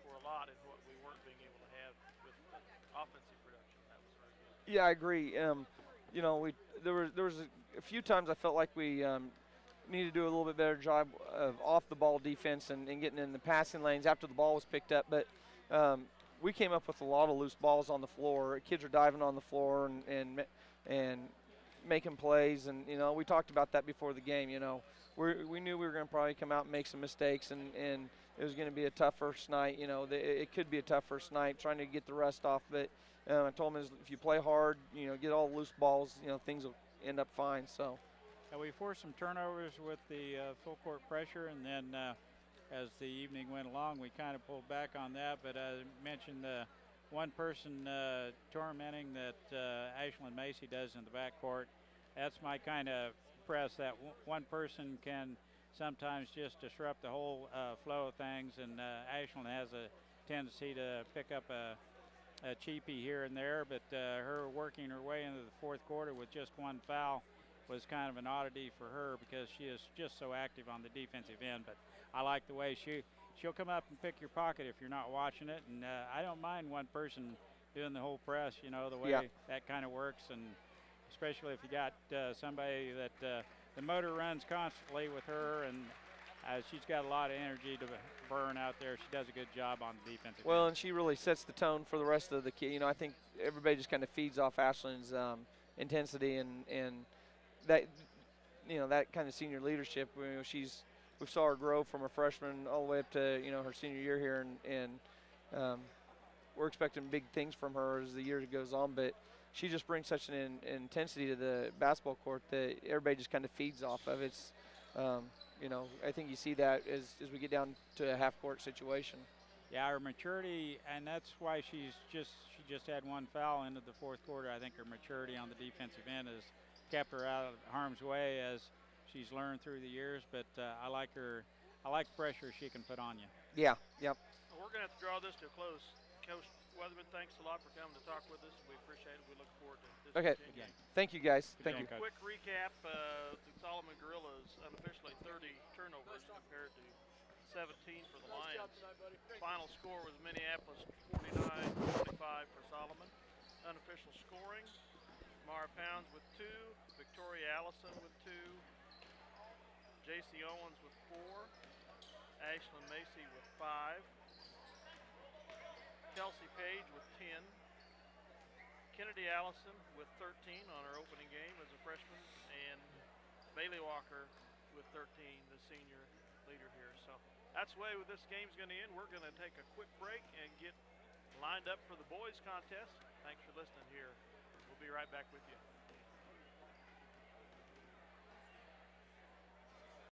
B: for a lot in what we weren't being able to have with offensive production. That was very good.
J: Yeah, I agree. You know, there was a few times I felt like we needed to do a little bit better job of off the ball defense and getting in the passing lanes after the ball was picked up. But we came up with a lot of loose balls on the floor. Kids are diving on the floor and making plays. And you know, we talked about that before the game. You know, we knew we were going to probably come out and make some mistakes, and it was going to be a tough first night. You know, it could be a tough first night trying to get the rust off. But I told them, if you play hard, you know, get all the loose balls, you know, things will end up fine. So.
D: And we forced some turnovers with the full court pressure, and then as the evening went along, we kind of pulled back on that. But I mentioned one person tormenting that Ashlyn Macy does in the backcourt. That's my kind of press, that one person can sometimes just disrupt the whole flow of things, and Ashlyn has a tendency to pick up a cheapie here and there, but her working her way into the fourth quarter with just one foul was kind of an oddity for her because she is just so active on the defensive end. But I like the way she'll come up and pick your pocket if you're not watching it, and I don't mind one person doing the whole press, you know, the way that kind of works, and especially if you got somebody that the motor runs constantly with her, and she's got a lot of energy to burn out there. She does a good job on the defensive end.
J: Well, and she really sets the tone for the rest of the kid. You know, I think everybody just kind of feeds off Ashlyn's intensity and that, you know, that kind of senior leadership. You know, we saw her grow from a freshman all the way up to, you know, her senior year here, and we're expecting big things from her as the year goes on. But she just brings such an intensity to the basketball court that everybody just kind of feeds off of. It's, you know, I think you see that as we get down to a half-court situation.
D: Yeah, her maturity, and that's why she just had one foul into the fourth quarter. I think her maturity on the defensive end has kept her out of harm's way as she's learned through the years. But I like her. I like pressure she can put on you.
J: Yeah. Yep.
B: Well, we're going to have to draw this to a close. Coach Weatherman, thanks a lot for coming to talk with us. We appreciate it. We look forward to this.
J: Okay. Thank you, guys. Thank you.
B: Quick recap: the Solomon Gorillas unofficially 30 turnovers compared to 17 for the Lions. Final score was Minneapolis 49-45 for Solomon. Unofficial scoring: Mara Pounds with 2, Victoria Allison with 2, J.C. Owens with 4, Ashlyn Macy with 5, Kelsey Page with 10, Kennedy Allison with 13 on her opening game as a freshman, and Bailey Walker with 13, the senior leader here. So that's the way this game's going to end. We're going to take a quick break and get lined up for the boys contest. Thanks for listening here. We'll be right back with you.